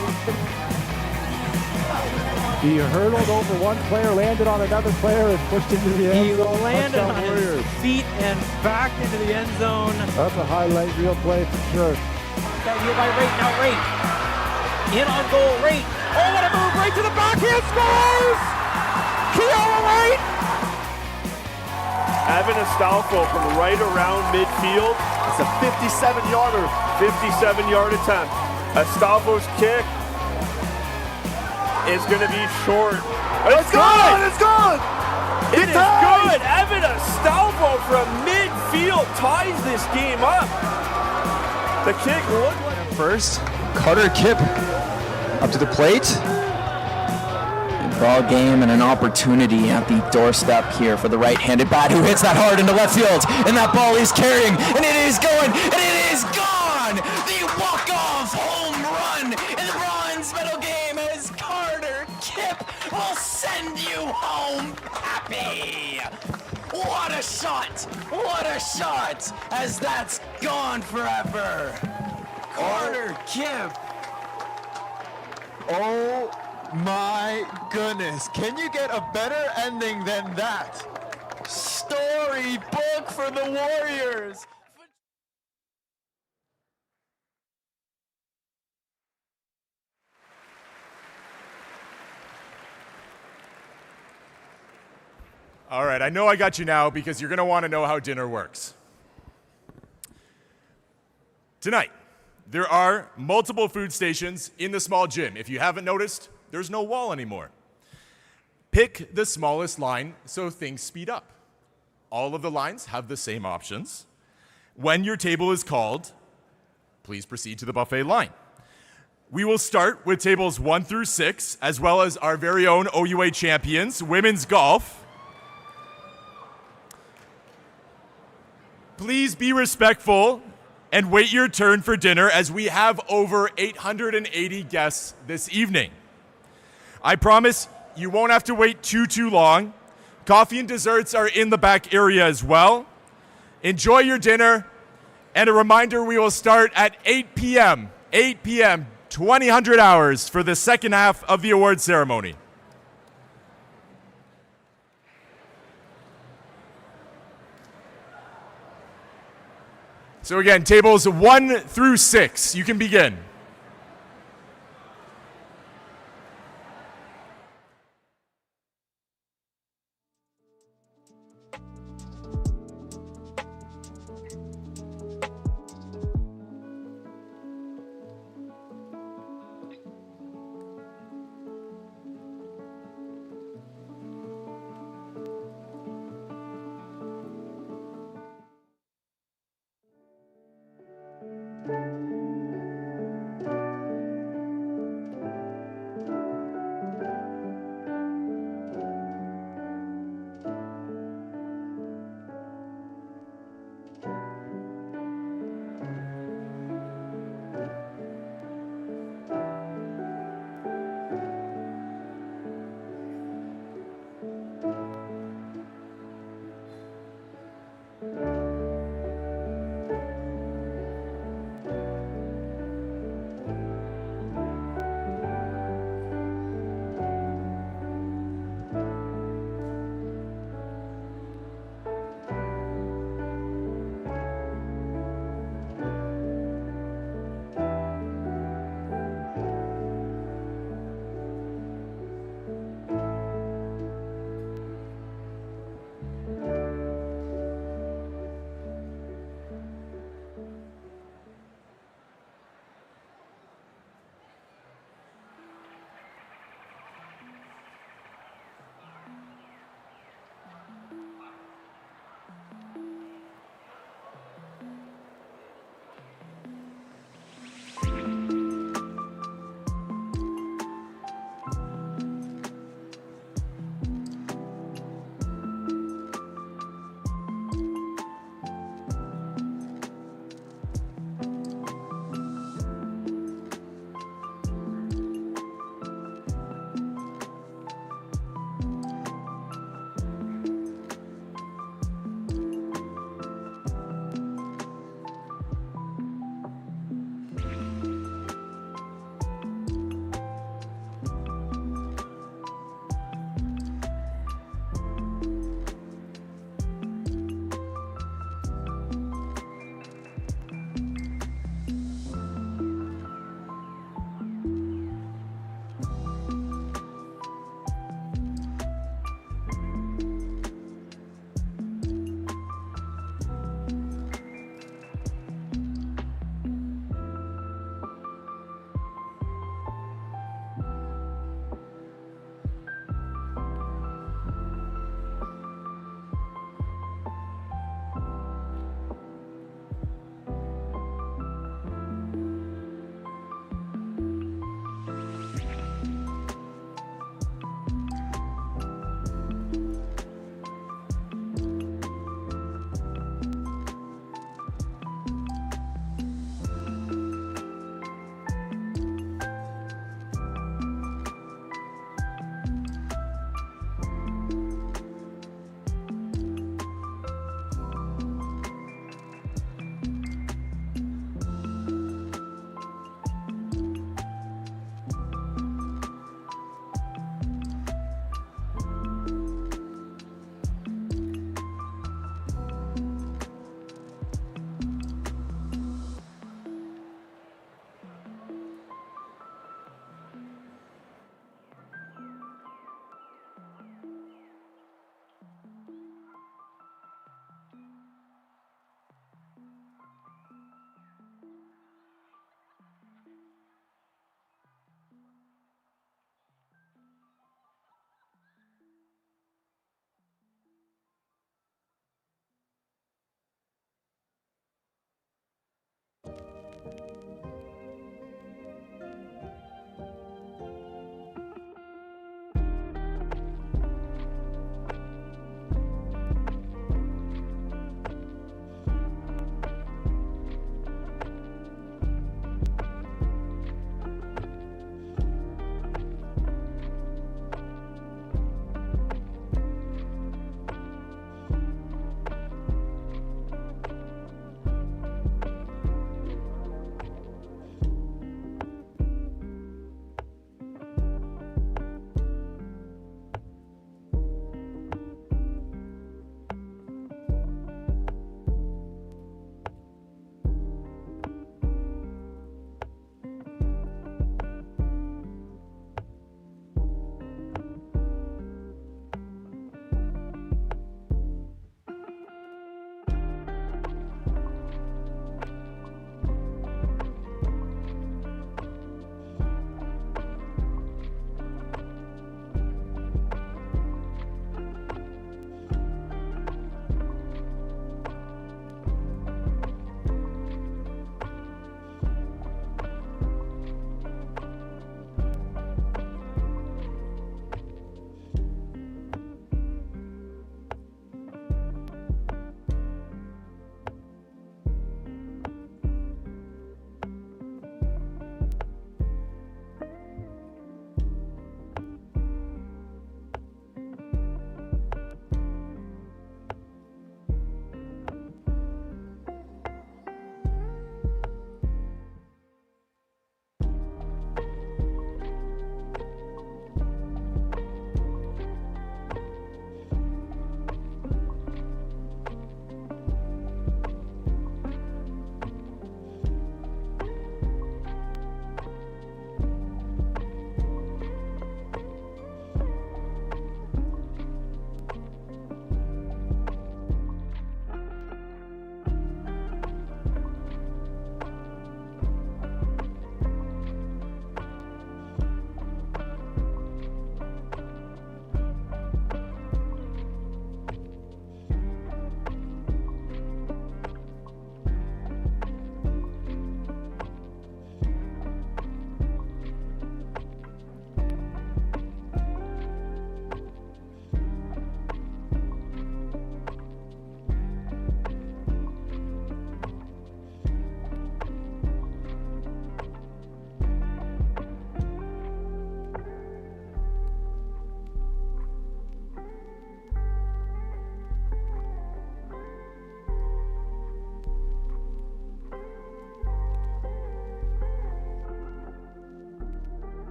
He hurdled over one player, landed on another player, and pushed into the end zone. He landed on his feet and back into the end zone. That's a highlight reel play for sure. That here by Raitt. Now Raitt. In on goal, Raitt. Oh, what a move! Right to the backhand, scores! Keala Raitt! Evan Astolfo from right around midfield. It's a 57-yarder, 57-yard attempt. Astolfo's kick is going to be short. It's good! It's good! It is good! Evan Astolfo from midfield ties this game up. The kick looked like... First, Carter Kipp up to the plate. Ball game and an opportunity at the doorstep here for the right-handed bat who hits that hard into left field. And that ball is carrying, and it is going, and it is gone! The walk-off home run in the bronze medal game as Carter Kipp will send you home happy! What a shot! What a shot! As that's gone forever! Carter Kipp! Oh my goodness, can you get a better ending than that? Storybook for the Warriors! All right, I know I got you now because you're going to want to know how dinner works. Tonight, there are multiple food stations in the small gym. If you haven't noticed, there's no wall anymore. Pick the smallest line so things speed up. All of the lines have the same options. When your table is called, please proceed to the buffet line. We will start with tables 1 through 6, as well as our very own OUA champions, women's golf. Please be respectful and wait your turn for dinner as we have over 880 guests this evening. I promise you won't have to wait too long. Coffee and desserts are in the back area as well. Enjoy your dinner, and a reminder, we will start at 8 p.m., 2000 hours for the second half of the award ceremony. So again, tables 1 through 6, you can begin.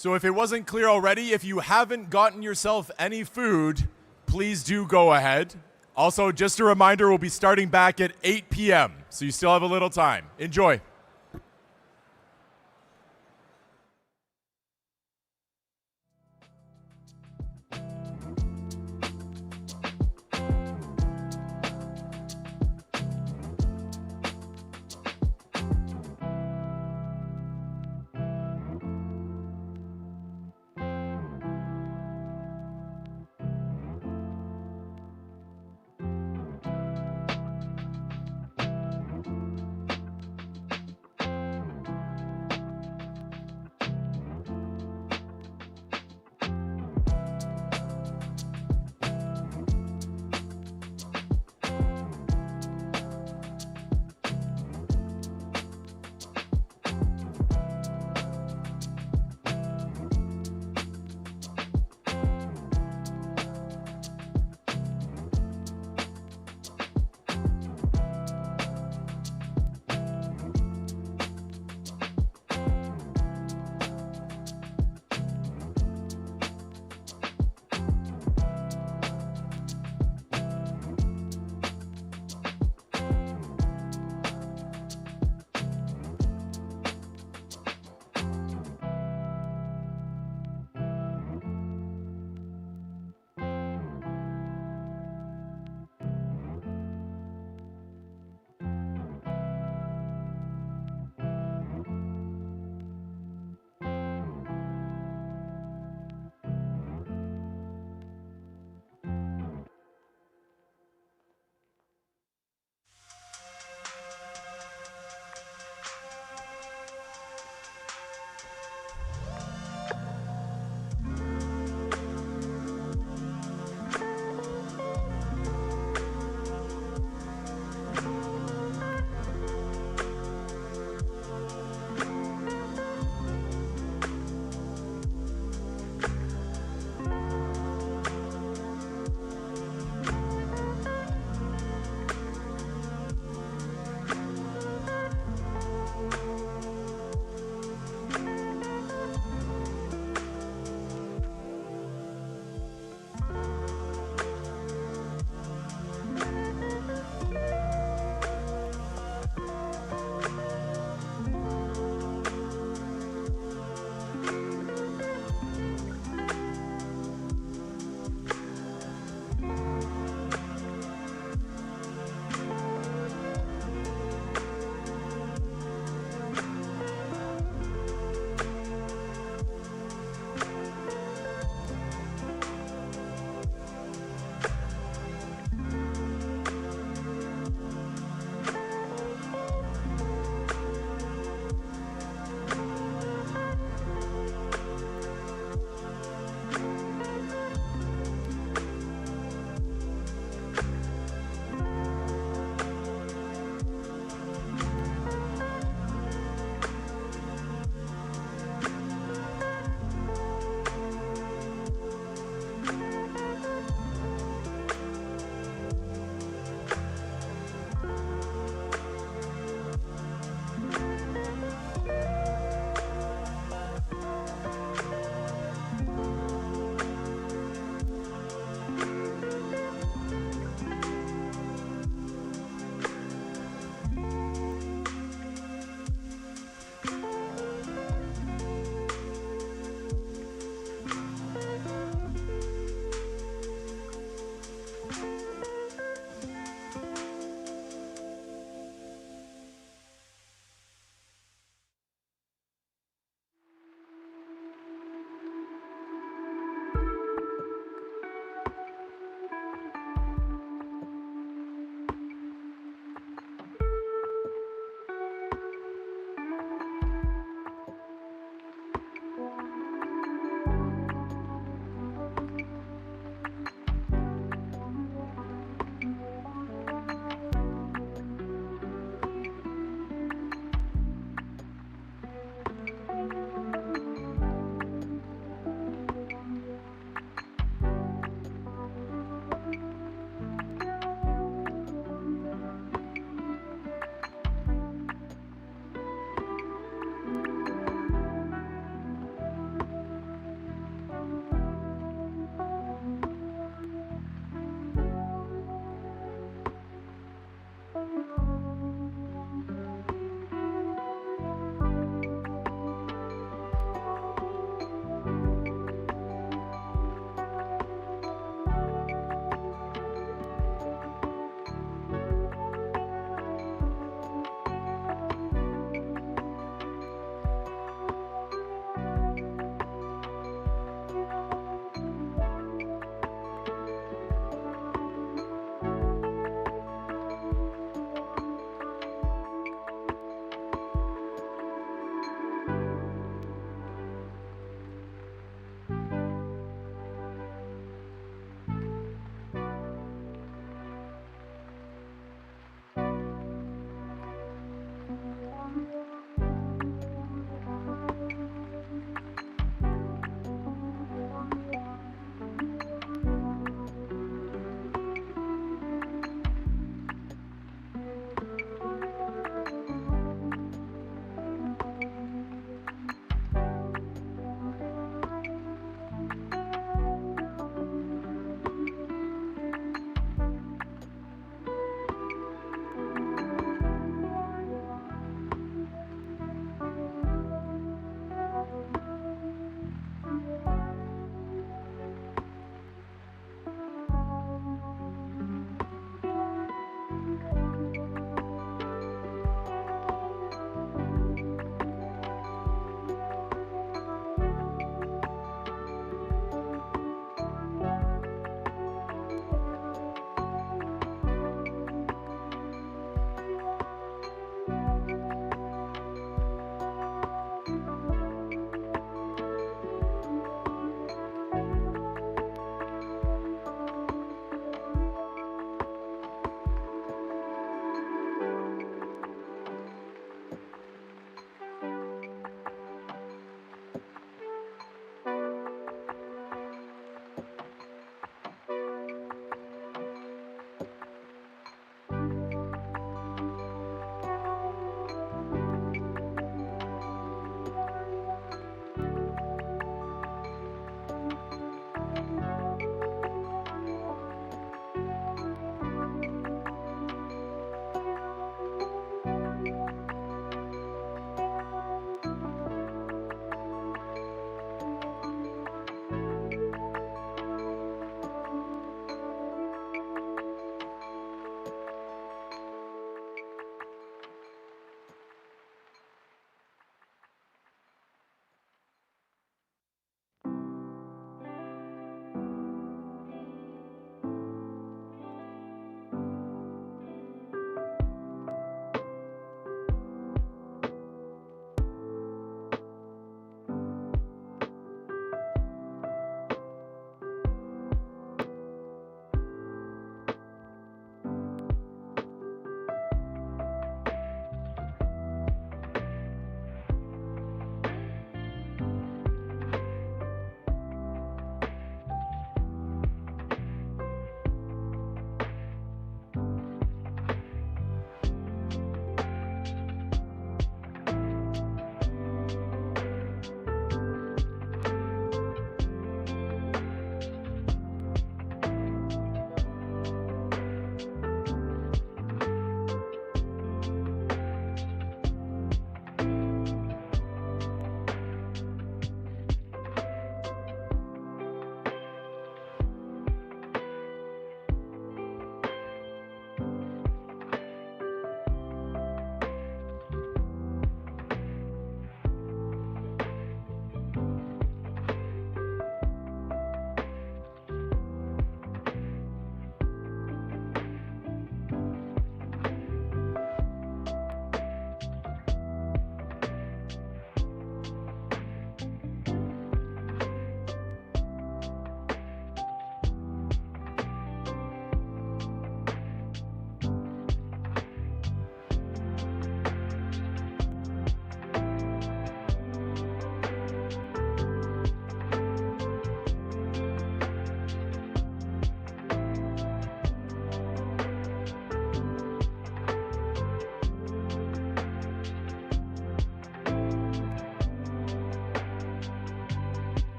So if it wasn't clear already, if you haven't gotten yourself any food, please do go ahead. Also, just a reminder, we'll be starting back at 8 p.m., so you still have a little time. Enjoy.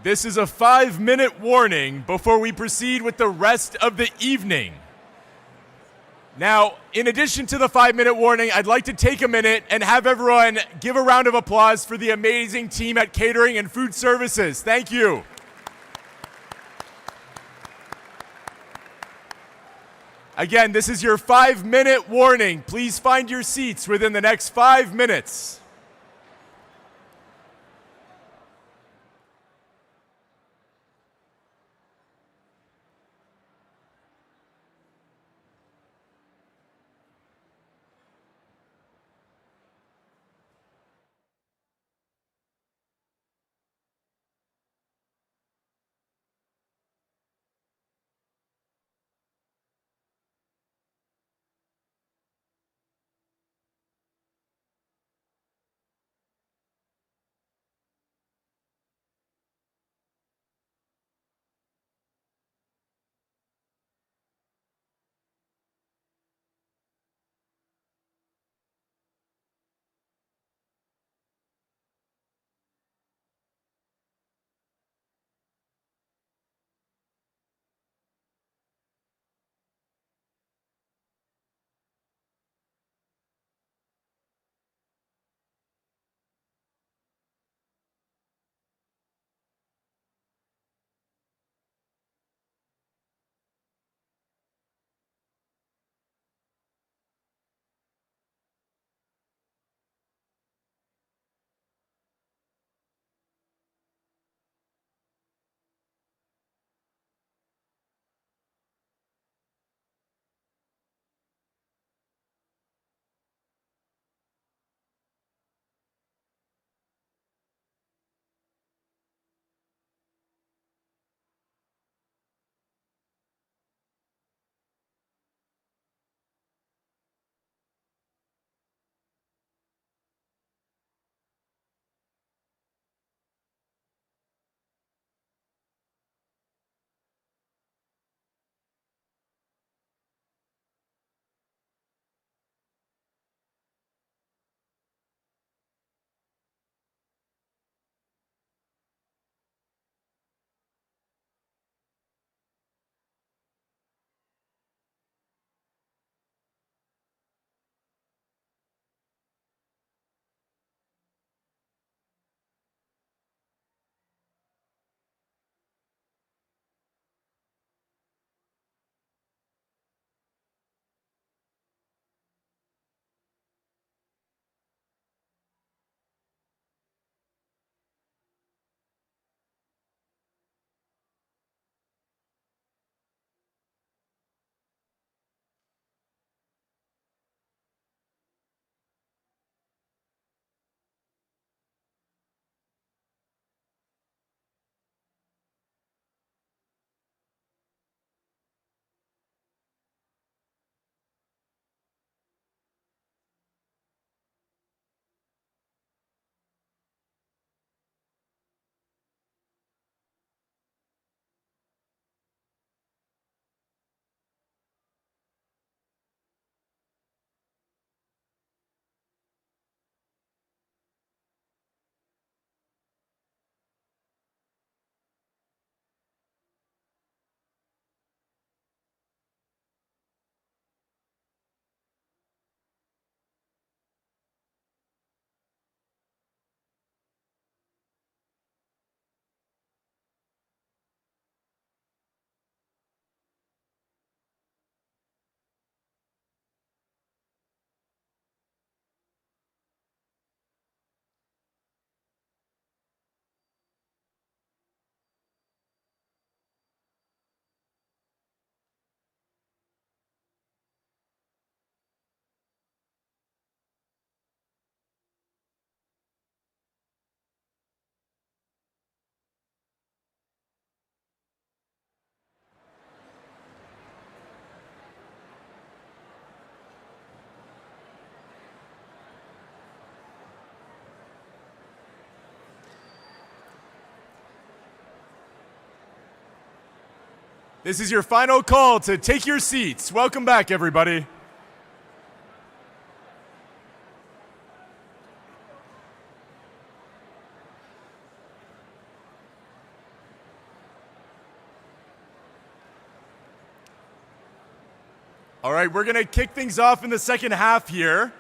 This is a 5-minute warning before we proceed with the rest of the evening. Now, in addition to the 5-minute warning, I'd like to take a minute and have everyone give a round of applause for the amazing team at Catering and Food Services. Thank you. Again, this is your 5-minute warning. Please find your seats within the next 5 minutes. This is your final call to take your seats. Welcome back, everybody. All right, we're going to kick things off in the second half here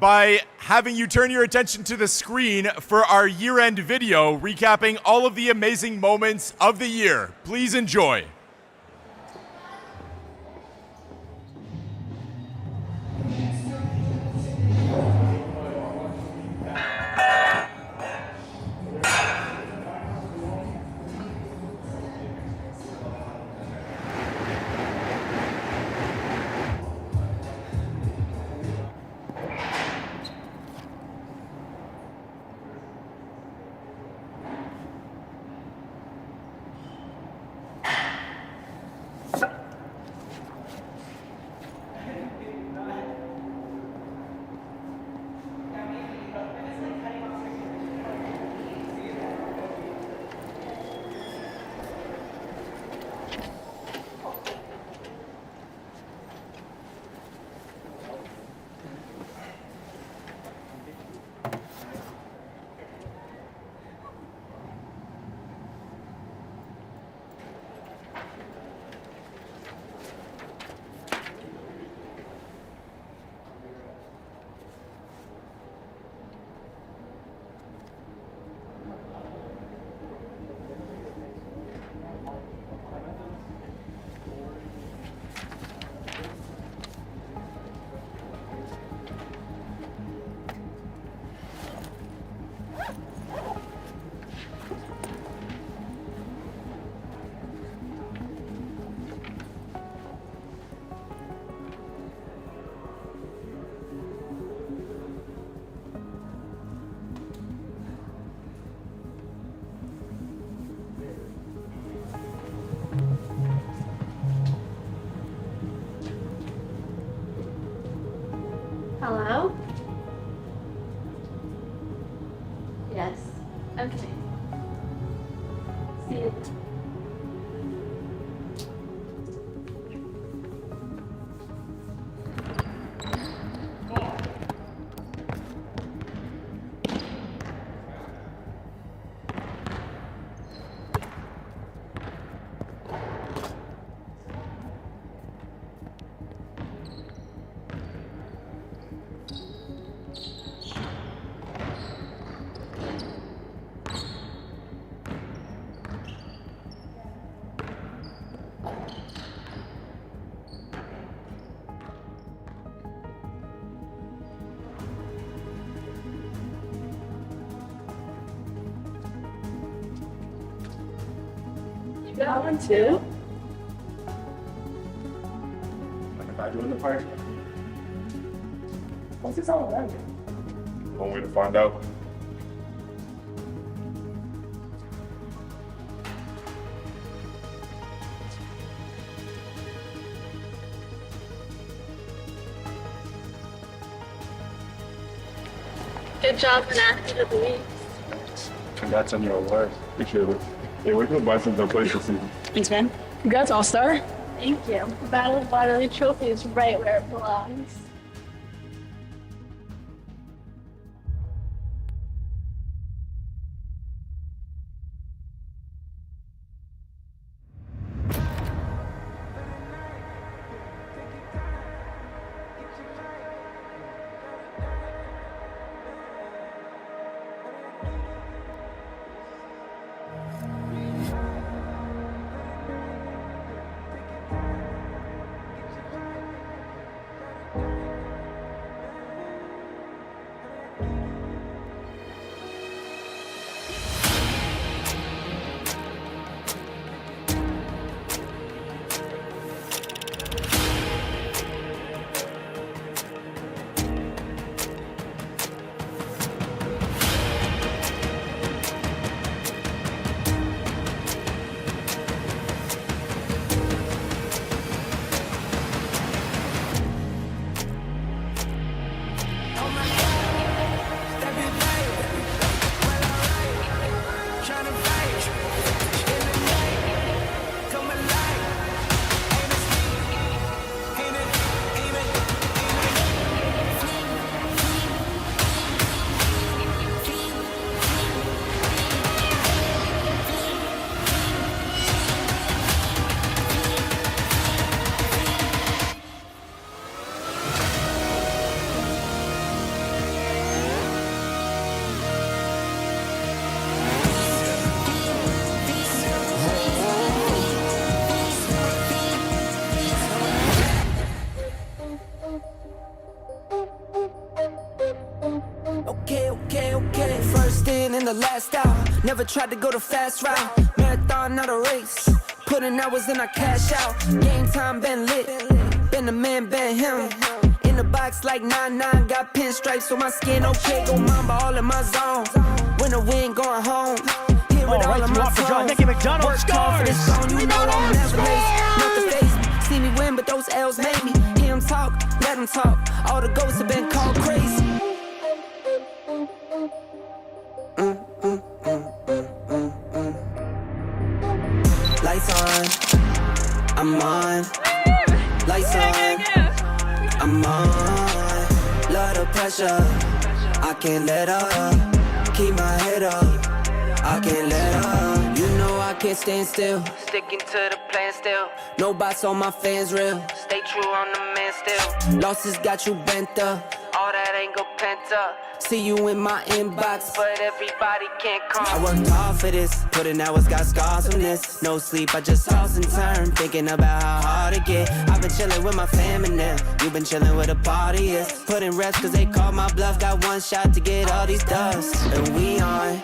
by having you turn your attention to the screen for our year-end video recapping all of the amazing moments of the year. Please enjoy. Hello? Yes. Okay. See you. You got one too? Like if I join the party? What's this all about? One way to find out. Good job in athlete of the week. Congrats on your award. Appreciate it. Hey, we're gonna buy some places this season. Thanks, man. Congrats, All-Star. Thank you. The Battle of Waterloo trophy is right where it belongs. Never tried to go the fast route. Marathon, not a race. Putting hours in, I cash out. Game time, been lit. Been the man, been him. In the box like 9-9. Got pinstripes so my skin okay. Go mamba all in my zone. When the wind going home. Here with all of my songs. Work hard for this song. You know I'm never lazy. Not the face. See me win, but those L's made me. Hear him talk, let him talk. All the ghosts have been called crazy. Lights on, I'm on. Lights on, I'm on. Love the pressure, I can't let up. Keep my head up, I can't let up. You know I can't stand still. Sticking to the plan still. No bots on my fans real. Stay true on the man still. Losses got you bent up. All that anger pent up. See you in my inbox, but everybody can't come. I worked hard for this, putting hours, got scars from this. No sleep, I just toss and turn, thinking about how hard it get. I've been chilling with my family now, you've been chilling with the party, yeah. Putting reps cause they called my bluff, got one shot to get all these dubs. And we on.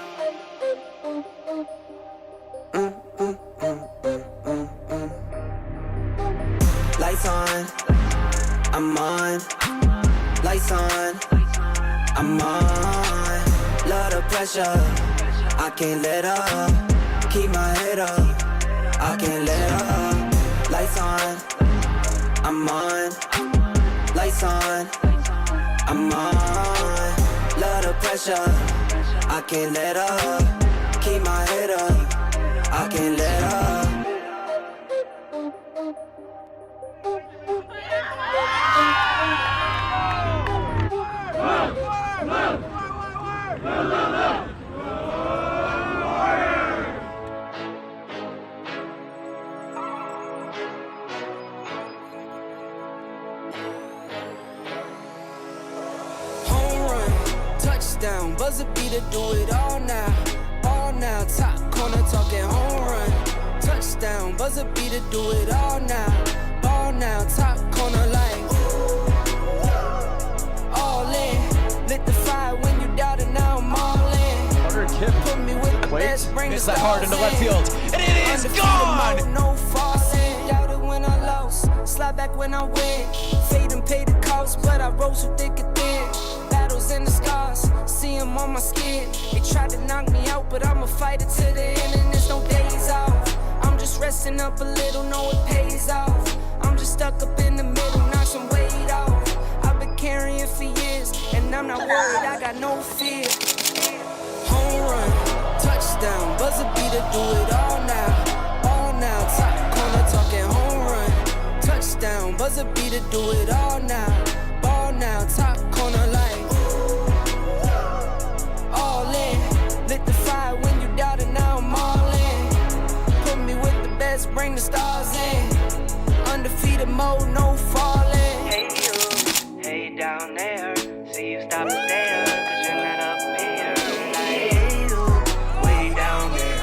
Lights on, I'm on. Lights on, I'm on. Love the pressure, I can't let up. Keep my head up, I can't let up. Lights on, I'm on. Lights on, I'm on. Love the pressure, I can't let up. Keep my head up, I can't let up. Touchdown, buzzer beater, do it all now. All now, top corner talking home run. Touchdown, buzzer beater, do it all now. All now, top corner like all in. Lit the fire when you doubt it, now I'm all in. Put me with the best, bring Miss the that hard into left field, and it is gone! Mode, no falling. Doubted when I lost, slide back when I win. Fade and pay the cost, but I rose through thick and thin. Battles and the scars, see them on my skin. They tried to knock me out, but I'ma fight it to the end, and there's no days off. I'm just resting up a little, know it pays off. I'm just stuck up in the middle, knock some weight off. I've been carrying for years, and I'm not worried, I got no fear. Home run, touchdown, buzzer beater, do it all now. All now, top corner talking home run. Touchdown, buzzer beater, do it all now. Ball now, top corner like all in. Lit the fire when you doubt it, now I'm all in. Put me with the best, bring the stars in. Undefeated mode, no falling. Hey you, hey down there. See you stop and stare, cause you're not up here. Like hey you, way down there.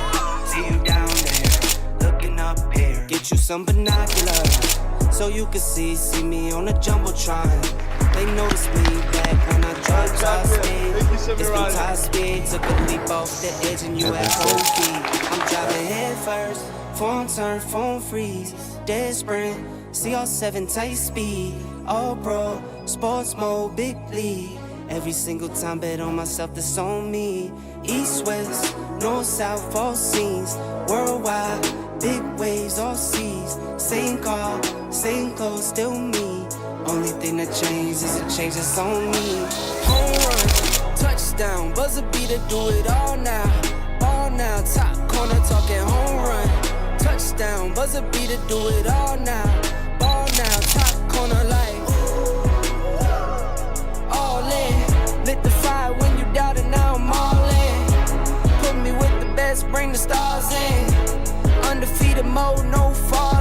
See you down there, looking up here. Get you some binoculars, so you can see me on the Jumbotron. They noticed me back when I drove top speed. It's been top speed, took a leap off the edge and you at cold feet. I'm driving head first, phone turn, phone freeze. Dead sprint, CR7 tight speed. All pro, sports mode, big league. Every single time bet on myself, that's on me. East, west, north, south, all scenes. Worldwide, big waves, all seas. Same car, same clothes, still me. Only thing that changed is a change that's on me. Home run, touchdown, buzzer beater, do it all now. All now, top corner talking home run. Touchdown, buzzer beater, do it all now. Ball now, top corner like all in. Lit the fire when you doubt it, now I'm all in. Put me with the best, bring the stars in. Undefeated mode, no falling.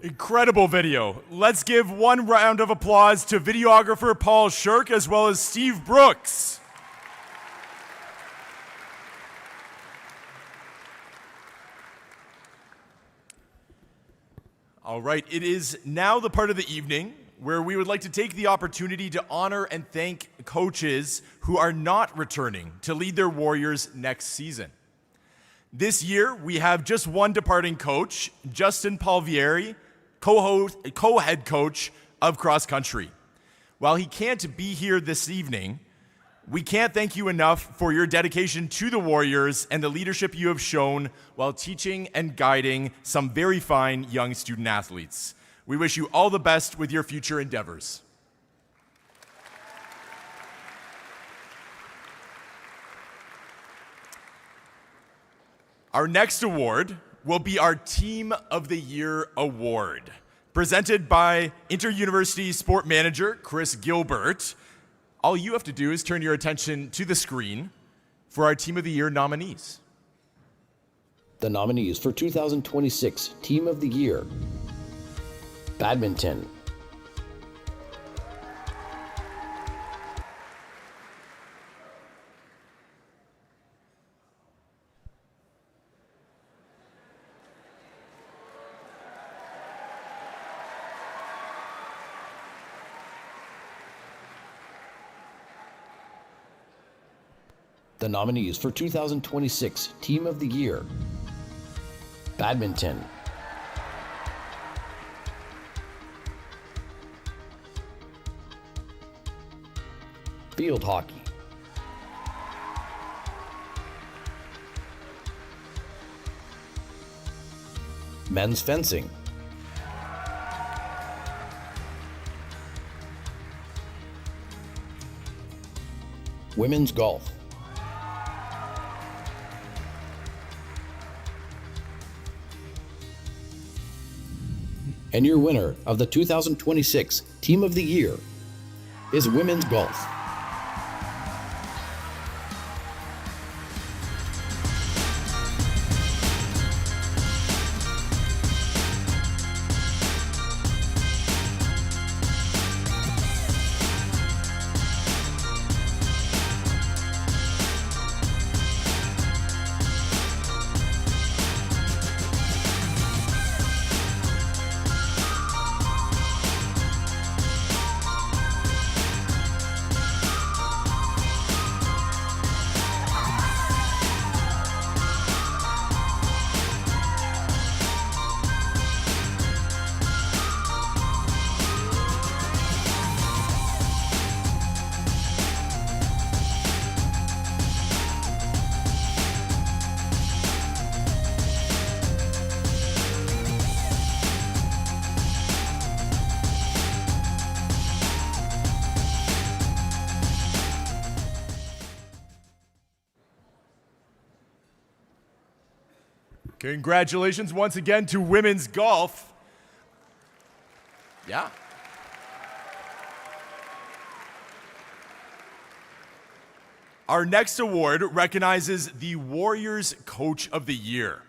Incredible video. Let's give one round of applause to videographer Paul Shirk as well as Steve Brooks. All right, it is now the part of the evening where we would like to take the opportunity to honor and thank coaches who are not returning to lead their Warriors next season. This year, we have just one departing coach, Justin Palvieri, co-head coach of cross country. While he can't be here this evening, we can't thank you enough for your dedication to the Warriors and the leadership you have shown while teaching and guiding some very fine young student athletes. We wish you all the best with your future endeavors. Our next award will be our Team of the Year Award, presented by Inter-University Sport Manager Chris Gilbert. All you have to do is turn your attention to the screen for our Team of the Year nominees. The nominees for 2026 Team of the Year: Badminton, the nominees for 2026 Team of the Year: Badminton, Field Hockey, Men's Fencing, Women's Golf, and your winner of the 2026 Team of the Year is Women's Golf. Congratulations once again to women's golf. Yeah. Our next award recognizes the Warriors Coach of the Year.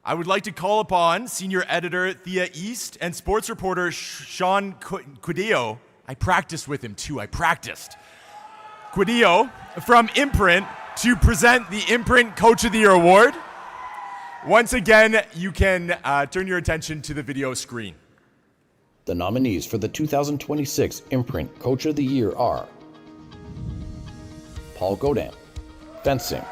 I would like to call upon senior editor Thea East and sports reporter Sean Quidillo. I practiced with him too, Quidillo from Imprint to present the Imprint Coach of the Year Award. Once again, you can turn your attention to the video screen. The nominees for the 2026 Imprint Coach of the Year are Paul Godin, Fencing,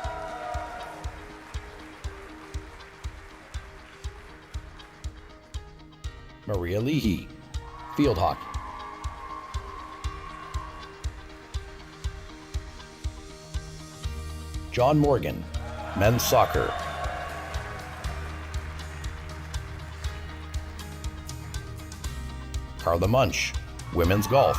Maria Leahy, Field Hockey, John Morgan, Men's Soccer, Carla Munch, Women's Golf,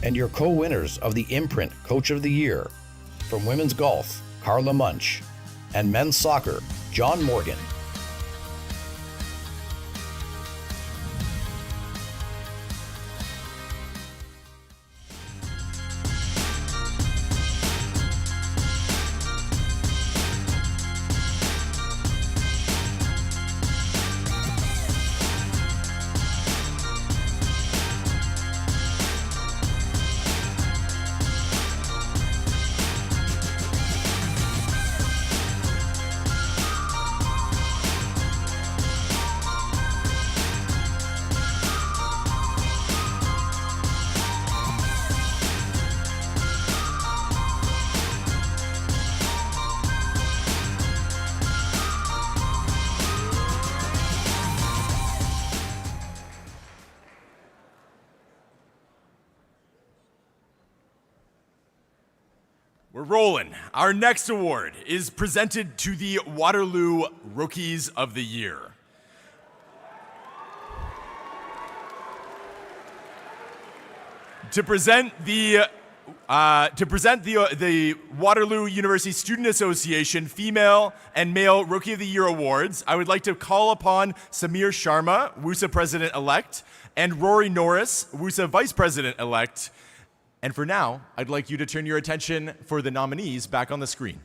and your co-winners of the Imprint Coach of the Year from Women's Golf, Carla Munch, and Men's Soccer, John Morgan. We're rolling. Our next award is presented to the Waterloo Rookies of the Year. To present the Waterloo University Student Association Female and Male Rookie of the Year Awards, I would like to call upon Samir Sharma, WUSA President-elect, and Rory Norris, WUSA Vice President-elect. And for now, I'd like you to turn your attention for the nominees back on the screen.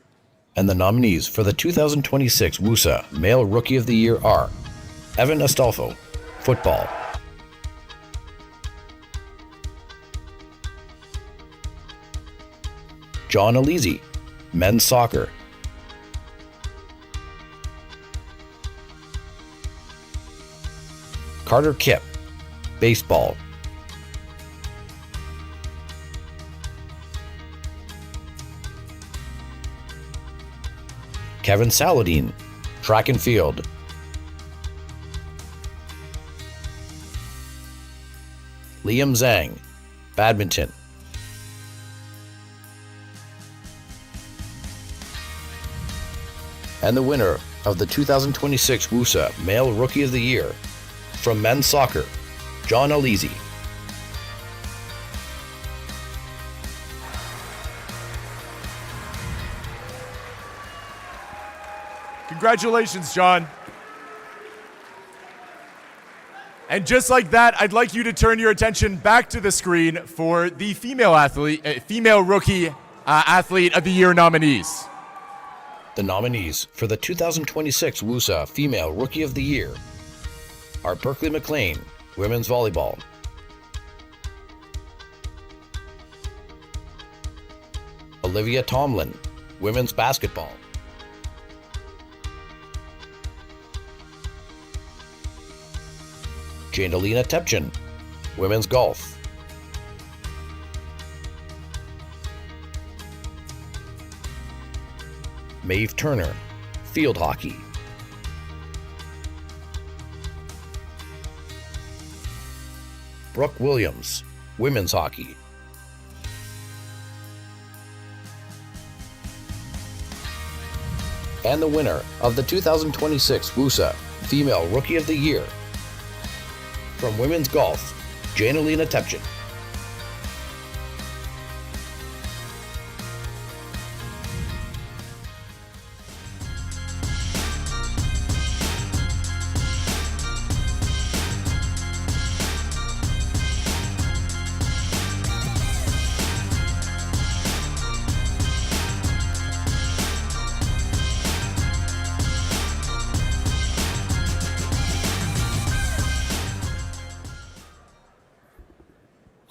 And the nominees for the 2026 WUSA Male Rookie of the Year are Evan Astolfo, football; John Alizi, men's soccer; Carter Kipp, baseball; Kevin Saladin, track and field; Liam Zhang, badminton; and the winner of the 2026 WUSA Male Rookie of the Year from men's soccer, John Alizi. Congratulations, John. And just like that, I'd like you to turn your attention back to the screen for the female Rookie Athlete of the Year nominees. The nominees for the 2026 WUSA Female Rookie of the Year are Berkeley McLean, women's volleyball; Olivia Tomlin, women's basketball; Janelina Tepchin, women's golf; Maeve Turner, field hockey; Brooke Williams, women's hockey; and the winner of the 2026 WUSA Female Rookie of the Year from women's golf, Janelina Tepchin.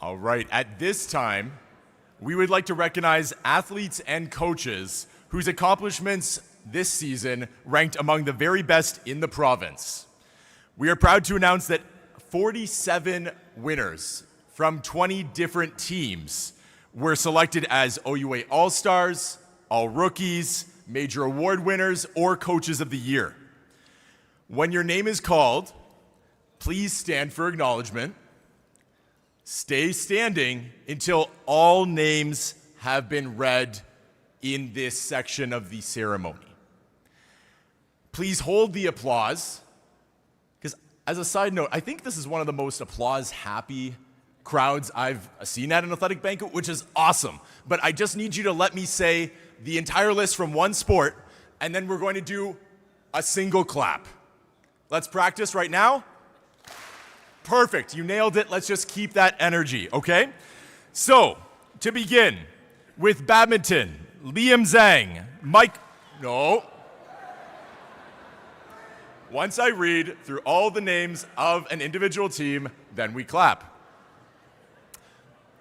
All right, at this time, we would like to recognize athletes and coaches whose accomplishments this season ranked among the very best in the province. We are proud to announce that 47 winners from 20 different teams were selected as OUA All-Stars, All-Rookies, Major Award winners, or Coaches of the Year. When your name is called, please stand for acknowledgement. Stay standing until all names have been read in this section of the ceremony. Please hold the applause, because as a side note, I think this is one of the most applause-happy crowds I've seen at an athletic banquet, which is awesome. But I just need you to let me say the entire list from one sport, and then we're going to do a single clap. Let's practice right now. Perfect, you nailed it. Let's just keep that energy, okay? So, to begin, with badminton, Liam Zhang, Once I read through all the names of an individual team, then we clap.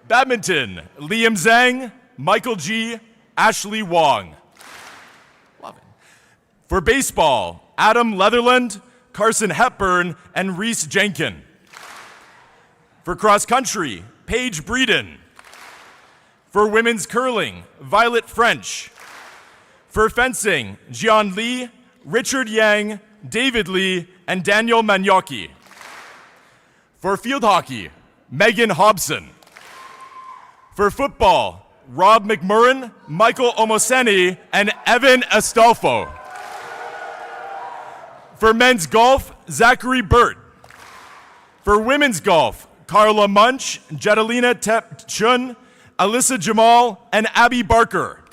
Badminton, Liam Zhang, Michael G., Ashley Wong. Love it. For baseball, Adam Leatherland, Carson Hepburn, and Reese Jenkin. For cross country, Paige Breeden. For women's curling, Violet French. For fencing, Jian Li, Richard Yang, David Lee, and Daniel Magnocchi. For field hockey, Megan Hobson. For football, Rob McMurrin, Michael Omoseni, and Evan Astolfo. For men's golf, Zachary Burt. For women's golf, Carla Munch, Jetalina Tep-Chun, Alyssa Jamal, and Abby Barker.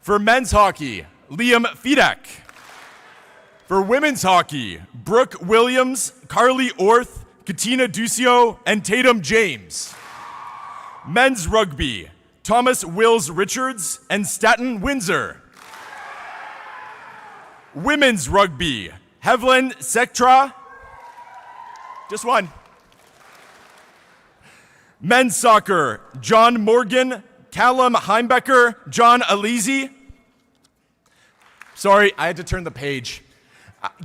For men's hockey, Liam Fidek. For women's hockey, Brooke Williams, Carly Orth, Katina Ducio, and Tatum James. Men's rugby, Thomas Wills Richards and Staten Windsor. Women's rugby, Hevlin Sektra. Just one. Men's soccer, John Morgan, Callum Heimbecker, John Alizi. Sorry, I had to turn the page.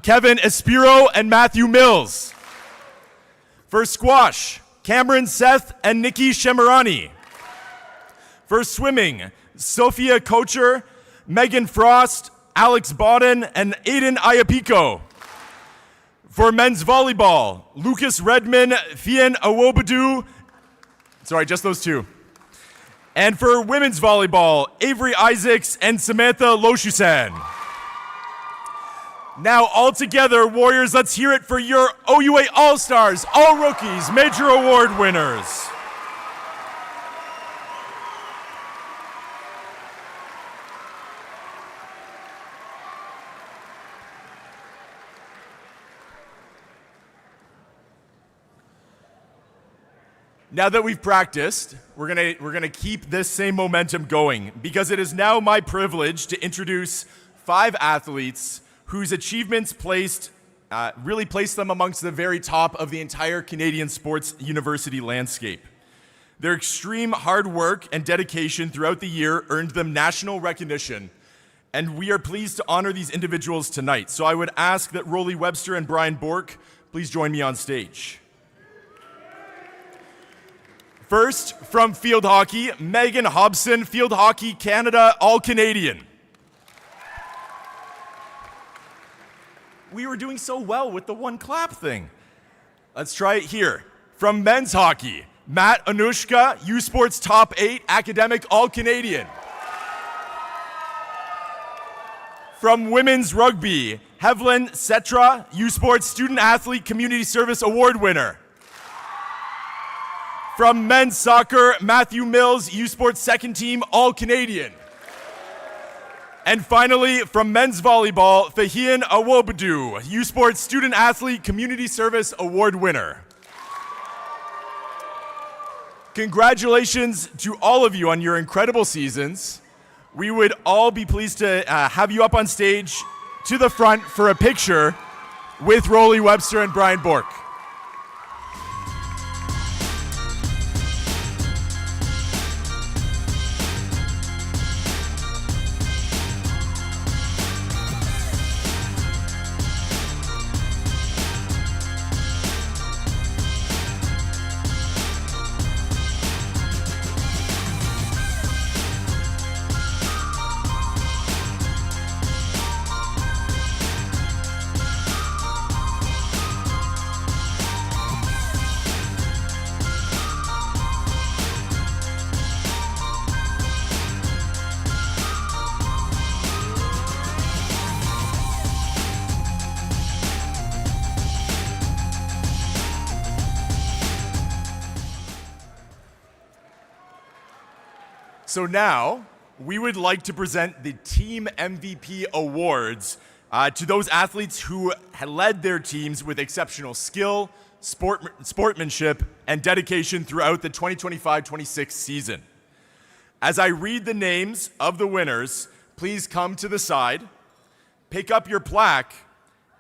Kevin Espiro and Matthew Mills. For squash, Cameron Seth and Nikki Shemirani. For swimming, Sophia Kocher, Megan Frost, Alex Bodden, and Aiden Ayapico. For men's volleyball, Lucas Redman, Fien Awobadu. Sorry, just those two. And for women's volleyball, Avery Isaacs and Samantha Loshusan. Now, all together, Warriors, let's hear it for your OUA All-Stars, All Rookies, Major Award winners. Now that we've practiced, we're gonna keep this same momentum going because it is now my privilege to introduce 5 athletes whose achievements really placed them amongst the very top of the entire Canadian sports university landscape. Their extreme hard work and dedication throughout the year earned them national recognition, and we are pleased to honor these individuals tonight. So I would ask that Rolly Webster and Brian Bork please join me on stage. First, from field hockey, Megan Hobson, Field Hockey Canada All-Canadian. We were doing so well with the one clap thing. Let's try it here. From men's hockey, Matt Anushka, U Sports Top 8 Academic All-Canadian. From women's rugby, Hevlin Setra, U Sports Student Athlete Community Service Award winner. From men's soccer, Matthew Mills, U Sports Second Team All-Canadian. And finally, from men's volleyball, Fahien Awobadu, U Sports Student Athlete Community Service Award winner. Congratulations to all of you on your incredible seasons. We would all be pleased to have you up on stage to the front for a picture with Rolly Webster and Brian Bork. So now, we would like to present the Team MVP Awards to those athletes who had led their teams with exceptional skill, sportsmanship, and dedication throughout the 2025-26 season. As I read the names of the winners, please come to the side, pick up your plaque,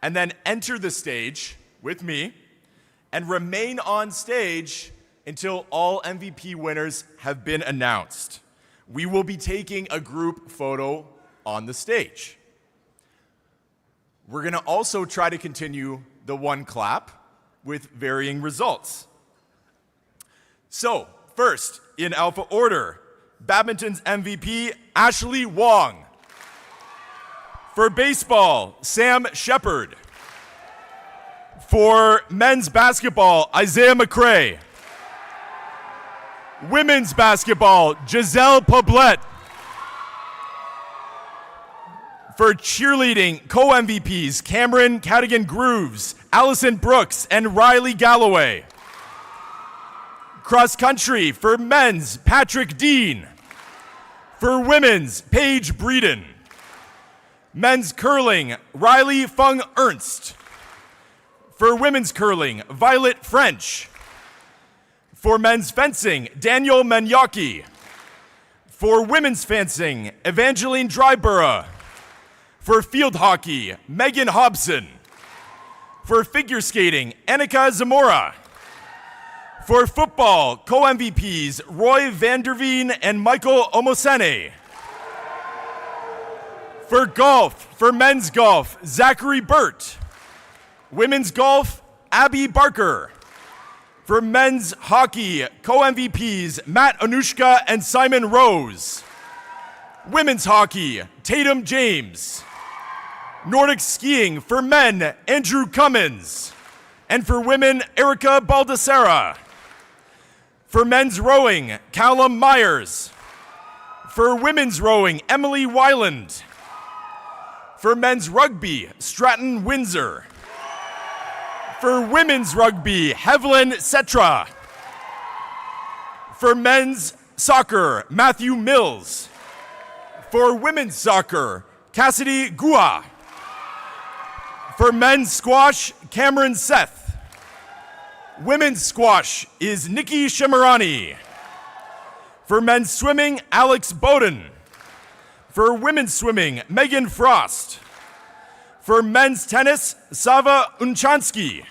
and then enter the stage with me, and remain on stage until all MVP winners have been announced. We will be taking a group photo on the stage. We're going to also try to continue the one clap with varying results. So, first, in alpha order, badminton's MVP, Ashley Wong. For baseball, Sam Shepard. For men's basketball, Isaiah McCray. Women's basketball, Giselle Poblet. For cheerleading, co-MVPs, Cameron Cadigan-Grooves, Allison Brooks, and Riley Galloway. Cross country, for men's, Patrick Dean. For women's, Paige Breeden. Men's curling, Riley Fung Ernst. For women's curling, Violet French. For men's fencing, Daniel Manyaki. For women's fencing, Evangeline Dryborough. For field hockey, Megan Hobson. For figure skating, Annika Zamora. For football, co-MVPs, Roy Vanderveen and Michael Omosene. For golf, for men's golf, Zachary Burt. Women's golf, Abby Barker. For men's hockey, co-MVPs, Matt Anushka and Simon Rose. Women's hockey, Tatum James. Nordic skiing, for men, Andrew Cummins. And for women, Erica Baldessera. For men's rowing, Callum Myers. For women's rowing, Emily Weiland. For men's rugby, Stratton Windsor. For women's rugby, Hevelin Setra. For men's soccer, Matthew Mills. For women's soccer, Cassidy Gua. For men's squash, Cameron Seth. Women's squash is Nikki Shemirani. For men's swimming, Alex Bowden. For women's swimming, Megan Frost. For men's tennis, Sava Unchansky.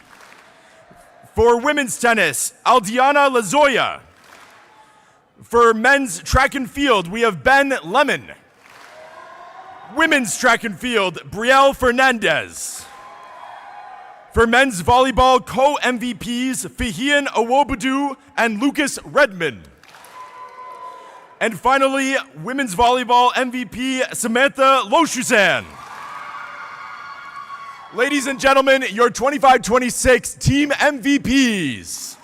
For women's tennis, Aldiana Lazoya. For men's track and field, we have Ben Lemon. Women's track and field, Brielle Fernandez. For men's volleyball, co-MVPs, Fahian Awobudu and Lucas Redmond. And finally, women's volleyball MVP, Samantha Loshuzan. Ladies and gentlemen, your 25-26 team MVPs.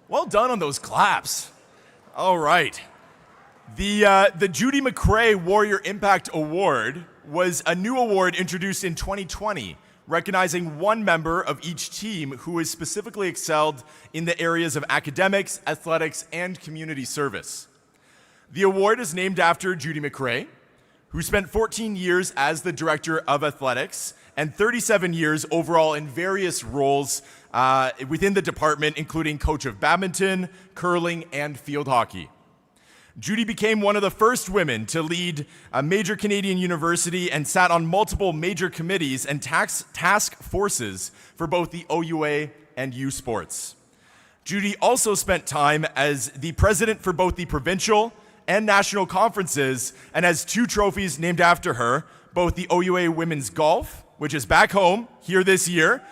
Well done on those claps. All right. The Judy McCrae Warrior Impact Award was a new award introduced in 2020, recognizing one member of each team who has specifically excelled in the areas of academics, athletics, and community service. The award is named after Judy McCrae, who spent 14 years as the Director of Athletics and 37 years overall in various roles within the department, including coach of badminton, curling, and field hockey. Judy became one of the first women to lead a major Canadian university and sat on multiple major committees and task forces for both the OUA and U Sports. Judy also spent time as the president for both the provincial and national conferences and has 2 trophies named after her, both the OUA Women's Golf, which is back home here this year,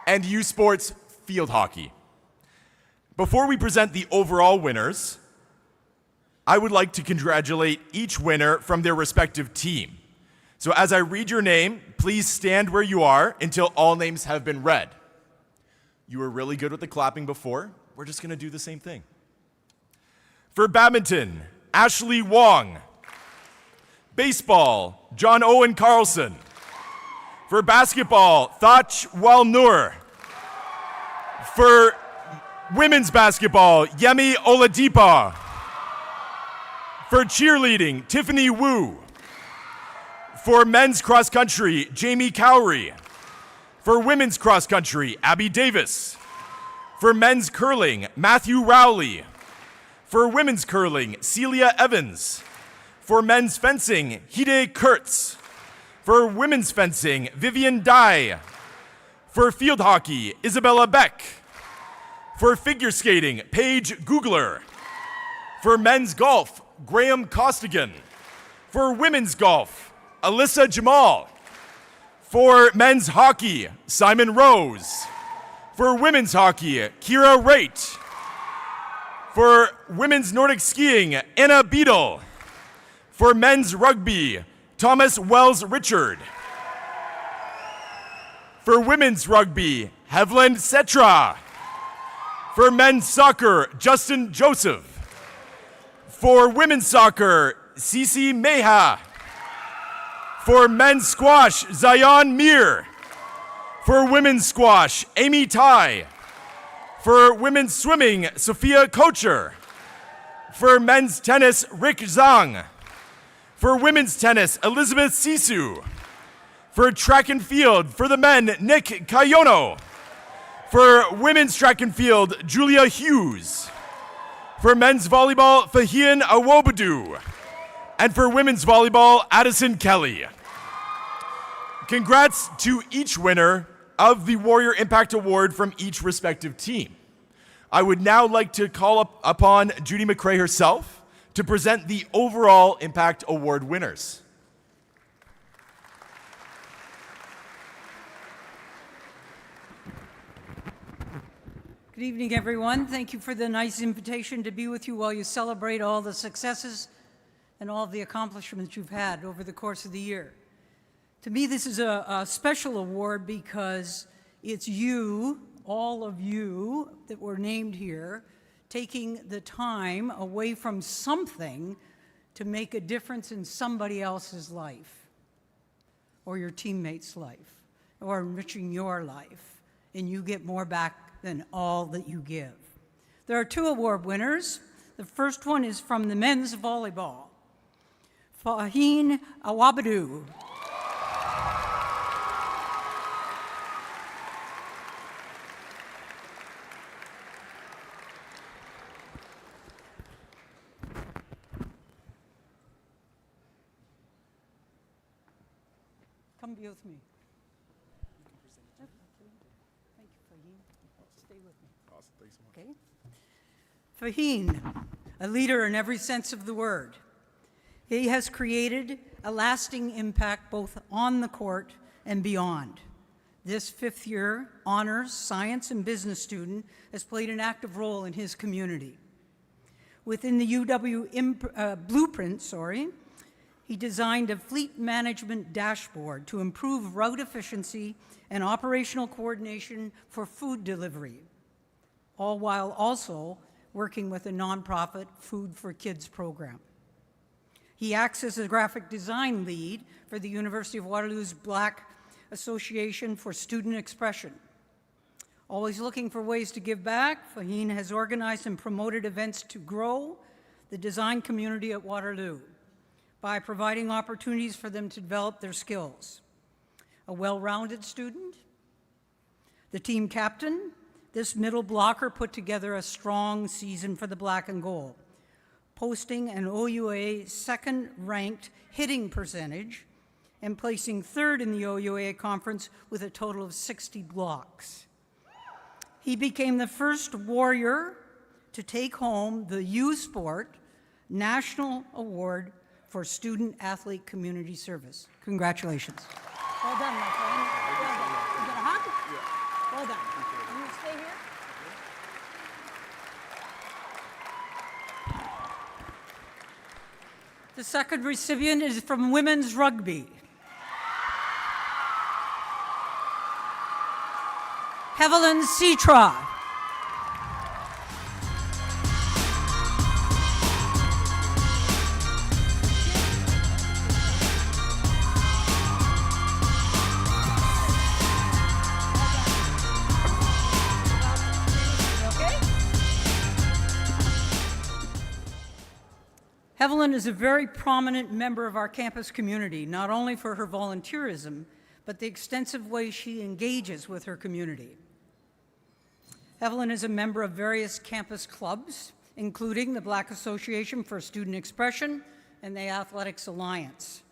and U Sports Field Hockey. Before we present the overall winners, I would like to congratulate each winner from their respective team. So as I read your name, please stand where you are until all names have been read. You were really good with the clapping before. We're just going to do the same thing. For badminton, Ashley Wong. Baseball, John Owen Carlson. For basketball, Thach Walnur. For women's basketball, Yemi Oladipo. For cheerleading, Tiffany Wu. For men's cross country, Jamie Cowrie. For women's cross country, Abby Davis. For men's curling, Matthew Rowley. For women's curling, Celia Evans. For men's fencing, Hide Kurtz. For women's fencing, Vivian Dye. For field hockey, Isabella Beck. For figure skating, Paige Googler. For men's golf, Graham Costigan. For women's golf, Alyssa Jamal. For men's hockey, Simon Rose. For women's hockey, Kira Raitt. For women's Nordic skiing, Anna Beadle. For men's rugby, Thomas Wells Richard. For women's rugby, Hevland Setra. For men's soccer, Justin Joseph. For women's soccer, Cece Meha. For men's squash, Zion Mir. For women's squash, Amy Tai. For women's swimming, Sophia Kocher. For men's tennis, Rick Zhang. For women's tennis, Elizabeth Sisu. For track and field, for the men, Nick Kayono. For women's track and field, Julia Hughes. For men's volleyball, Fahian Awobadu. And for women's volleyball, Addison Kelly. Congrats to each winner of the Warrior Impact Award from each respective team. I would now like to call upon Judy McCrae herself to present the overall Impact Award winners. Good evening, everyone. Thank you for the nice invitation to be with you while you celebrate all the successes and all the accomplishments you've had over the course of the year. To me, this is a special award because it's you, all of you that were named here, taking the time away from something to make a difference in somebody else's life, or your teammate's life, or enriching your life, and you get more back than all that you give. There are 2 award winners. The first one is from the men's volleyball. Fahin Awabadu. Come be with me. Thank you, Fahin. Stay with me. Awesome. Thanks so much. Okay. Fahin, a leader in every sense of the word. He has created a lasting impact both on the court and beyond. This 5th year honors science and business student has played an active role in his community. Within the UW blueprint, he designed a fleet management dashboard to improve route efficiency and operational coordination for food delivery, all while also working with a nonprofit Food for Kids program. He acts as a graphic design lead for the University of Waterloo's Black Association for Student Expression. Always looking for ways to give back, Fahin has organized and promoted events to grow the design community at Waterloo by providing opportunities for them to develop their skills. A well-rounded student, the team captain, this middle blocker put together a strong season for the Black and Gold, posting an OUA 2nd ranked hitting percentage and placing 3rd in the OUA conference with a total of 60 blocks. He became the first Warrior to take home the U Sport National Award for Student Athlete Community Service. Congratulations. Well done, my friend. Well done. You get a hug? Yeah. Well done. Can you stay here? The second recipient is from women's rugby. Evelyn Citra. Evelyn is a very prominent member of our campus community, not only for her volunteerism, but the extensive way she engages with her community. Evelyn is a member of various campus clubs, including the Black Association for Student Expression and the Athletics Alliance.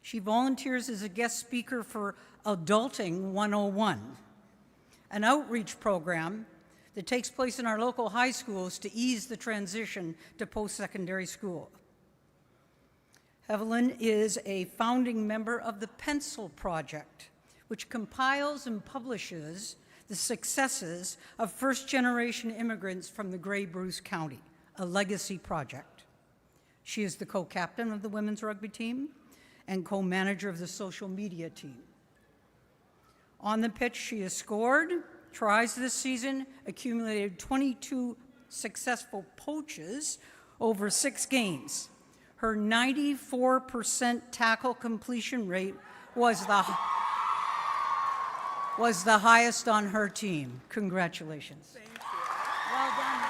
She volunteers as a guest speaker for Adulting 101, an outreach program that takes place in our local high schools to ease the transition to post-secondary school. Evelyn is a founding member of the Pencil Project, which compiles and publishes the successes of first-generation immigrants from the Grey Bruce County, a legacy project. She is the co-captain of the women's rugby team and co-manager of the social media team. On the pitch, she has scored tries this season, accumulated 22 successful poaches over 6 games. Her 94% tackle completion rate was the highest on her team. Congratulations. Thank you. Well done.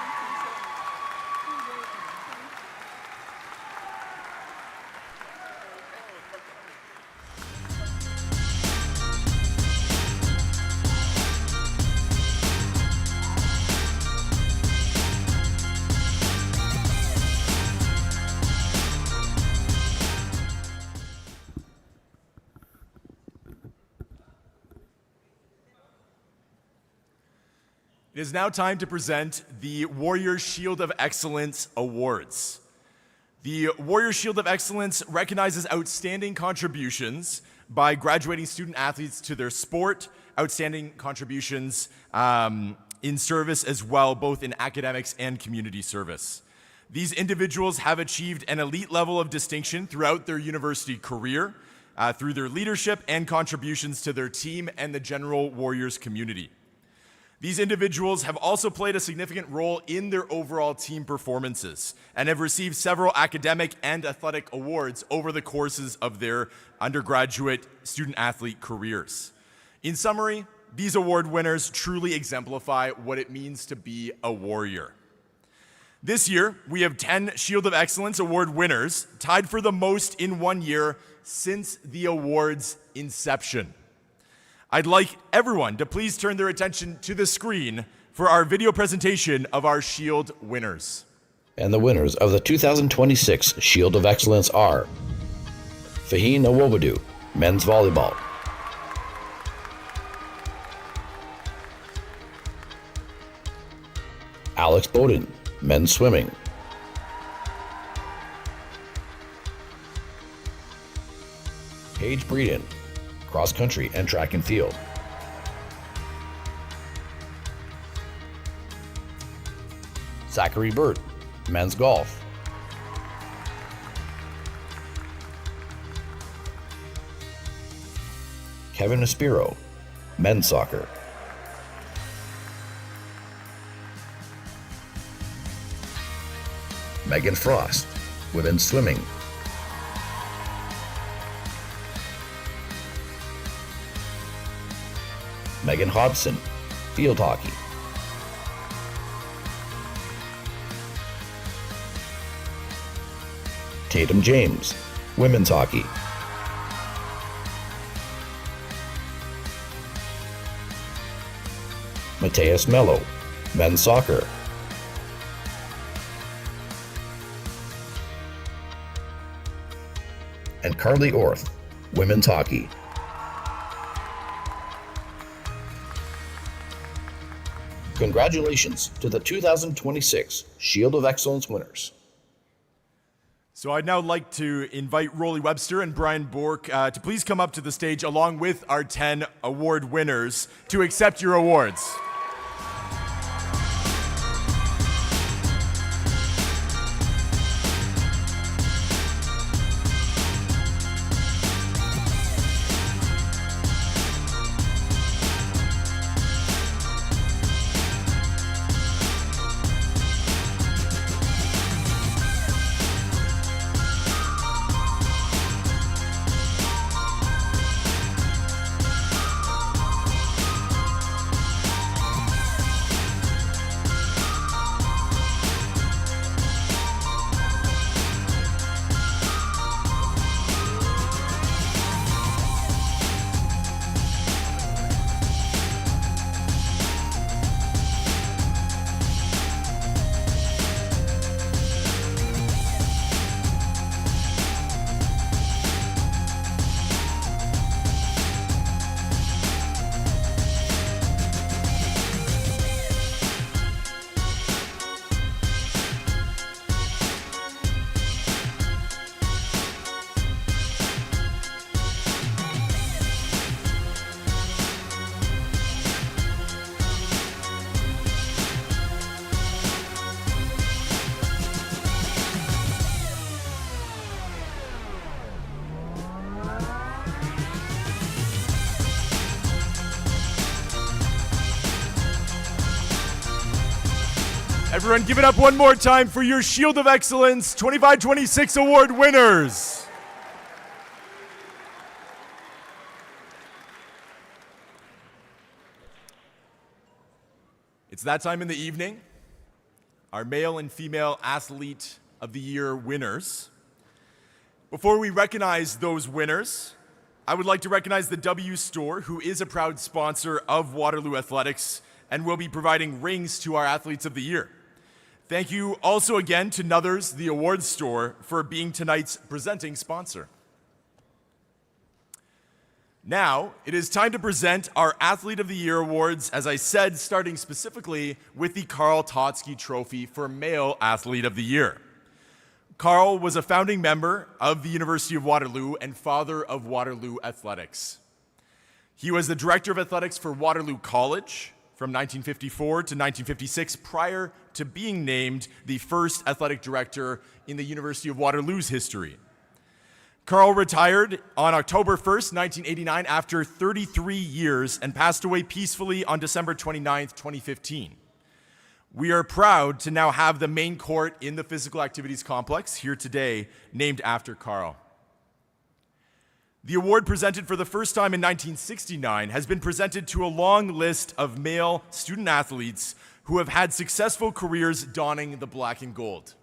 It is now time to present the Warriors Shield of Excellence Awards. The Warriors Shield of Excellence recognizes outstanding contributions by graduating student athletes to their sport, outstanding contributions in service as well, both in academics and community service. These individuals have achieved an elite level of distinction throughout their university career through their leadership and contributions to their team and the general Warriors community. These individuals have also played a significant role in their overall team performances and have received several academic and athletic awards over the courses of their undergraduate student-athlete careers. In summary, these award winners truly exemplify what it means to be a warrior. This year, we have 10 Shield of Excellence Award winners, tied for the most in one year since the award's inception. I'd like everyone to please turn their attention to the screen for our video presentation of our Shield winners. And the winners of the 2026 Shield of Excellence are Faheen Awobadu, men's volleyball. Alex Bowden, men's swimming. Paige Breeden, cross country and track and field. Zachary Burt, men's golf. Kevin Aspiro, men's soccer. Megan Frost, women's swimming. Megan Hobson, field hockey. Tatum James, women's hockey. Mateus Mello, men's soccer. And Carly Orth, women's hockey. Congratulations to the 2026 Shield of Excellence winners. So I'd now like to invite Rolly Webster and Brian Bork to please come up to the stage along with our 10 award winners to accept your awards. Everyone, give it up one more time for your Shield of Excellence 25-26 award winners. It's that time in the evening. Our male and female athlete of the year winners. Before we recognize those winners, I would like to recognize the W Store, who is a proud sponsor of Waterloo Athletics and will be providing rings to our athletes of the year. Thank you also again to Nothers, the awards store, for being tonight's presenting sponsor. Now, it is time to present our Athlete of the Year awards, as I said, starting specifically with the Carl Totsky Trophy for Male Athlete of the Year. Carl was a founding member of the University of Waterloo and father of Waterloo Athletics. He was the Director of Athletics for Waterloo College from 1954 to 1956, prior to being named the first athletic director in the University of Waterloo's history. Carl retired on October 1st, 1989, after 33 years and passed away peacefully on December 29th, 2015. We are proud to now have the main court in the Physical Activities Complex here today named after Carl. The award, presented for the first time in 1969, has been presented to a long list of male student athletes who have had successful careers donning the black and gold.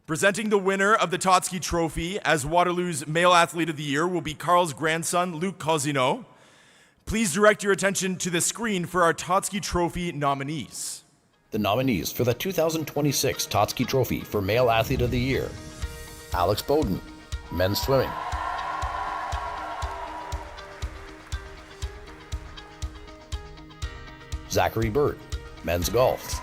Presenting the winner of the Totsky Trophy as Waterloo's Male Athlete of the Year will be Carl's grandson, Luc Cousineau. Please direct your attention to the screen for our Totsky Trophy nominees. The nominees for the 2026 Totsky Trophy for Male Athlete of the Year: Alex Bowden, men's swimming; Zachary Burt, men's golf;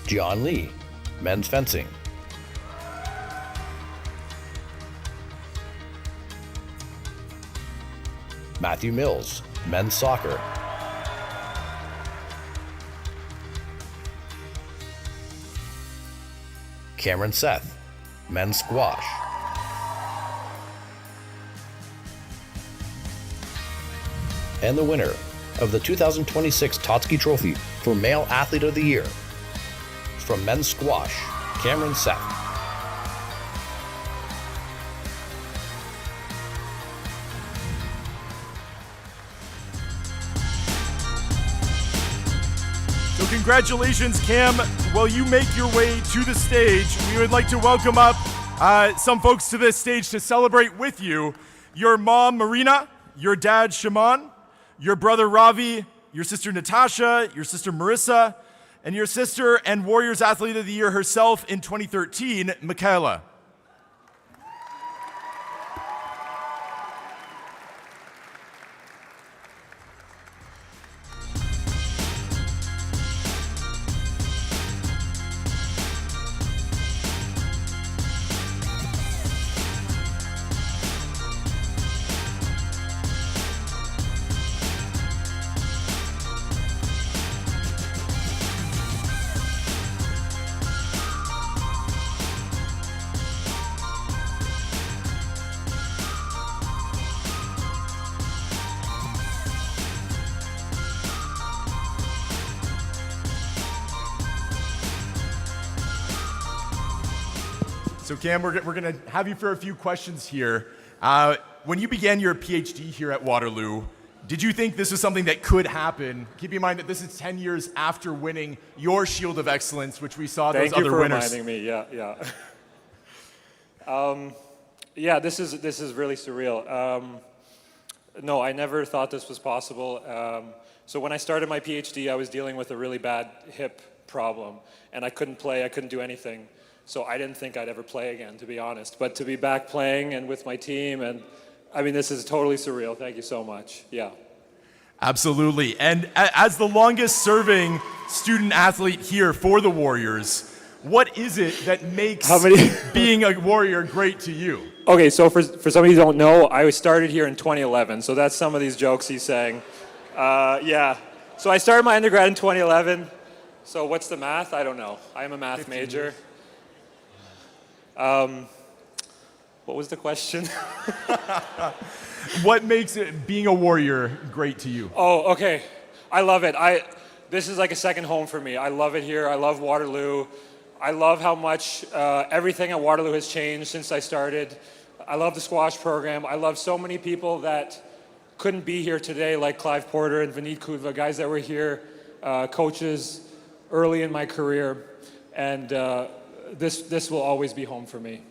John Lee, men's fencing; Matthew Mills, men's soccer; Cameron Seth, men's squash; and the winner of the 2026 Totsky Trophy for Male Athlete of the Year, from men's squash, Cameron Seth. So congratulations, Cam. While you make your way to the stage, we would like to welcome up some folks to this stage to celebrate with you. Your mom, Marina, your dad, Shimon, your brother, Ravi, your sister, Natasha, your sister, Marissa, and your sister and Warriors Athlete of the Year herself in 2013, Michaela. So Cam, we're going to have you for a few questions here. When you began your PhD here at Waterloo, did you think this was something that could happen? Keep in mind that this is 10 years after winning your Shield of Excellence, which we saw those other winners. Thank you for reminding me, yeah. This is really surreal. No, I never thought this was possible. So when I started my PhD, I was dealing with a really bad hip problem, and I couldn't play, I couldn't do anything. So I didn't think I'd ever play again, to be honest. But to be back playing and with my team, and I mean, this is totally surreal. Thank you so much. Yeah. Absolutely. And as the longest serving student athlete here for the Warriors, what is it that makes being a Warrior great to you? Okay, so for somebody who don't know, I started here in 2011. So that's some of these jokes he's saying. Yeah. So I started my undergrad in 2011. So what's the math? I don't know. I'm a math major. What was the question? What makes it being a Warrior great to you? Oh, okay. I love it. This is like a second home for me. I love it here. I love Waterloo. I love how much everything at Waterloo has changed since I started. I love the squash program. I love so many people that couldn't be here today, like Clive Porter and Vineet Kudva, guys that were here, coaches early in my career. And this will always be home for me.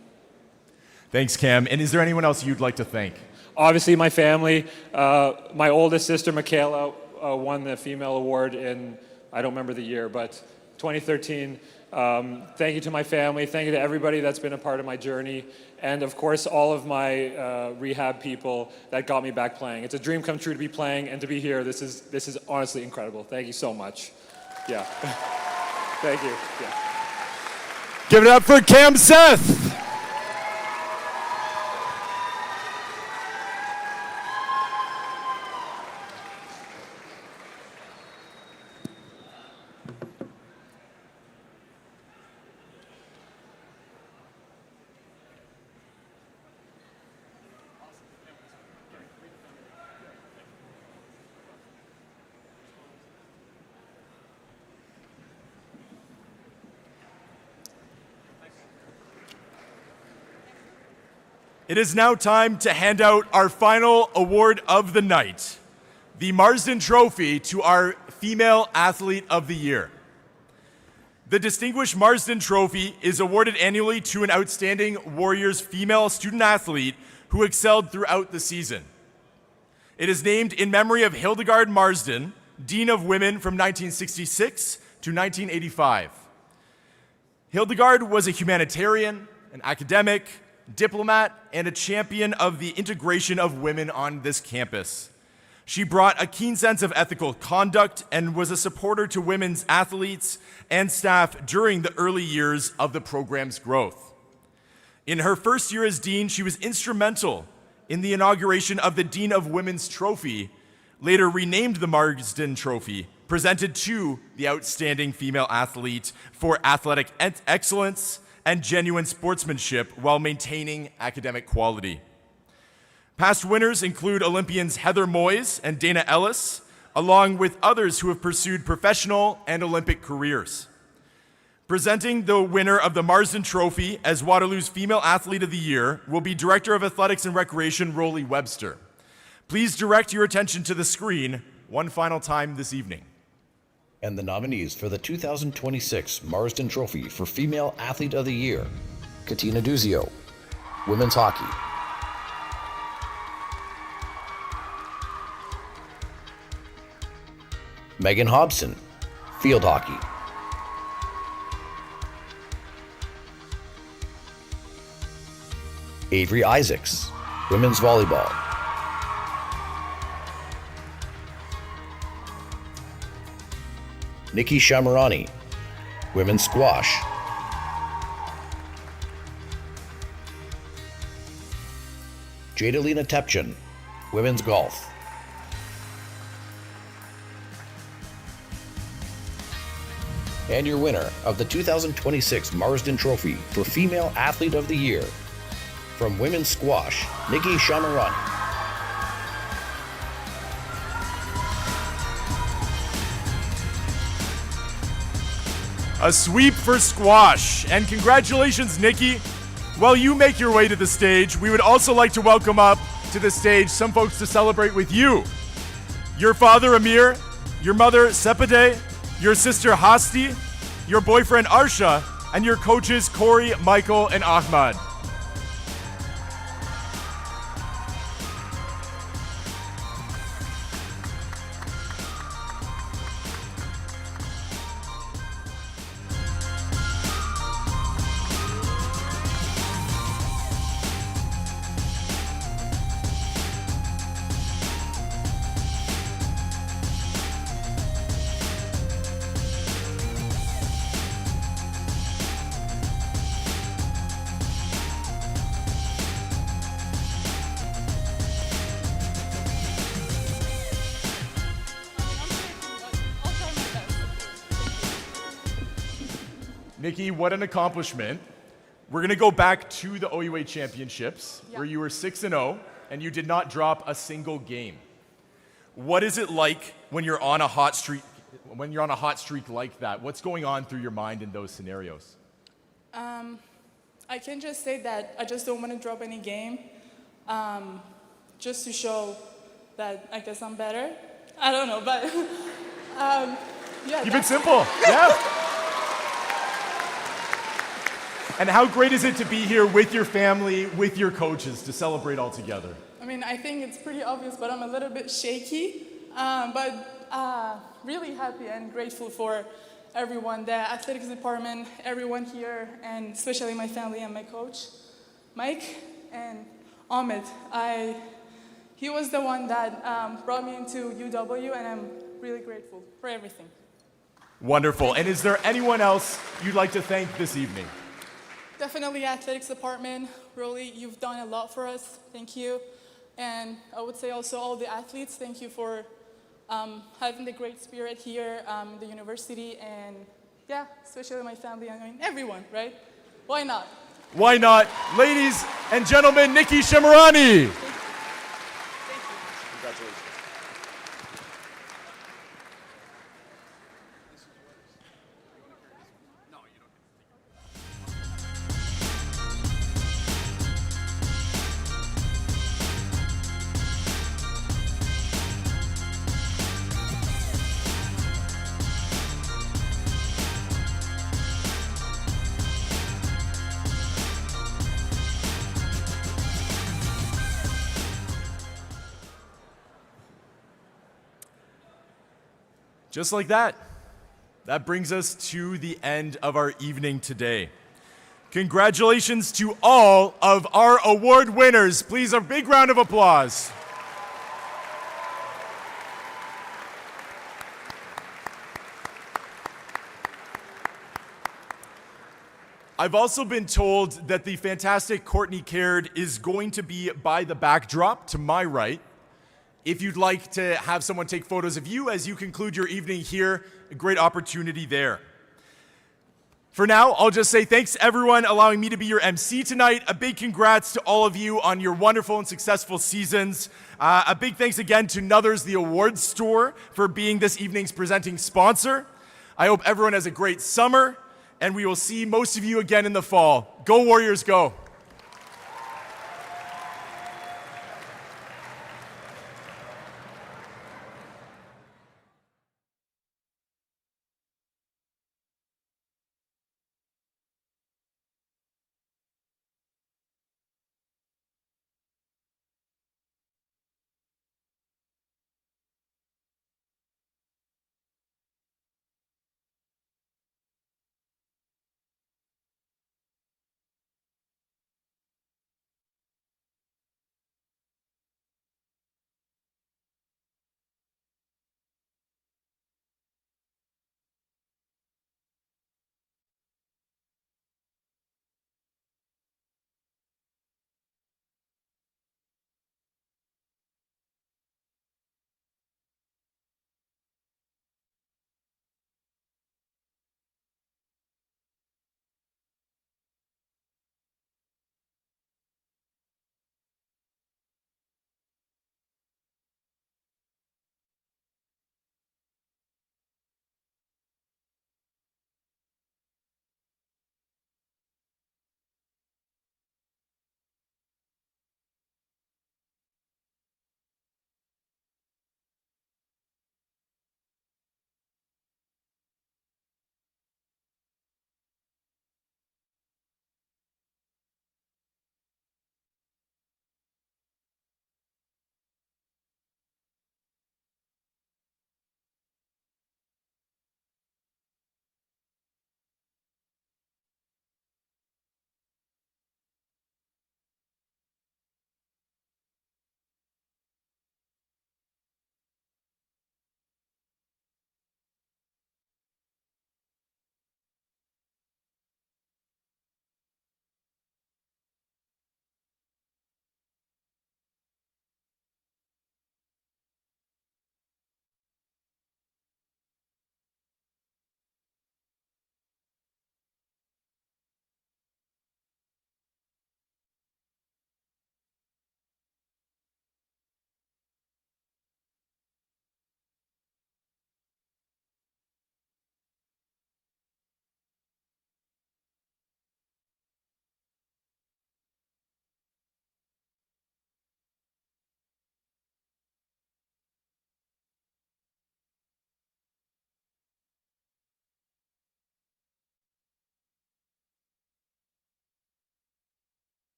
Thanks, Cam. And is there anyone else you'd like to thank? Obviously, my family. My oldest sister, Michaela, won the female award in, I don't remember the year, but 2013. Thank you to my family. Thank you to everybody that's been a part of my journey. And of course, all of my rehab people that got me back playing. It's a dream come true to be playing and to be here. This is honestly incredible. Thank you so much. Yeah. Thank you. Yeah. Give it up for Cam Seth. It is now time to hand out our final award of the night, the Marsden Trophy to our Female Athlete of the Year. The Distinguished Marsden Trophy is awarded annually to an outstanding Warriors female student athlete who excelled throughout the season. It is named in memory of Hildegard Marsden, Dean of Women from 1966 to 1985. Hildegard was a humanitarian, an academic, diplomat, and a champion of the integration of women on this campus. She brought a keen sense of ethical conduct and was a supporter to women's athletes and staff during the early years of the program's growth. In her first year as dean, she was instrumental in the inauguration of the Dean of Women's Trophy, later renamed the Marsden Trophy, presented to the outstanding female athlete for athletic excellence and genuine sportsmanship while maintaining academic quality. Past winners include Olympians Heather Moyes and Dana Ellis, along with others who have pursued professional and Olympic careers. Presenting the winner of the Marsden Trophy as Waterloo's Female Athlete of the Year will be Director of Athletics and Recreation, Rolly Webster. Please direct your attention to the screen one final time this evening. And the nominees for the 2026 Marsden Trophy for Female Athlete of the Year: Katina Duzio, Women's Hockey; Megan Hobson, Field Hockey; Avery Isaacs, Women's Volleyball; Nikki Shamarani, Women's Squash; Jadalina Tepchin, Women's Golf; and your winner of the 2026 Marsden Trophy for Female Athlete of the Year, from Women's Squash, Nikki Shamarani. A sweep for squash, and congratulations, Nikki. While you make your way to the stage, we would also like to welcome up to the stage some folks to celebrate with you. Your father, Amir, your mother, Sepide, your sister, Hasti, your boyfriend, Arsha, and your coaches, Corey, Michael, and Ahmad. Nikki, what an accomplishment. We're going to go back to the OUA Championships, where you were 6-0 and you did not drop a single game. What is it like when you're on a hot streak like that? What's going on through your mind in those scenarios? I can just say that I just don't want to drop any game, just to show that I guess I'm better. I don't know, but yeah. Keep it simple. Yeah. And how great is it to be here with your family, with your coaches, to celebrate all together? I mean, I think it's pretty obvious, but I'm a little bit shaky. But really happy and grateful for everyone, the athletics department, everyone here, and especially my family and my coach, Mike and Ahmed. He was the one that brought me into UW, and I'm really grateful for everything. Wonderful. And is there anyone else you'd like to thank this evening? Definitely athletics department. Really, you've done a lot for us. Thank you. And I would say also all the athletes, thank you for having the great spirit here in the university, and yeah, especially my family. I mean, everyone, right? Why not? Why not? Ladies and gentlemen, Nikki Shemirani. Congratulations. Just like that, that brings us to the end of our evening today. Congratulations to all of our award winners. Please, a big round of applause. I've also been told that the fantastic Courtney Caird is going to be by the backdrop to my right. If you'd like to have someone take photos of you as you conclude your evening here, a great opportunity there. For now, I'll just say thanks to everyone allowing me to be your MC tonight. A big congrats to all of you on your wonderful and successful seasons. A big thanks again to Nothers, the awards store, for being this evening's presenting sponsor. I hope everyone has a great summer, and we will see most of you again in the fall. Go Warriors, go!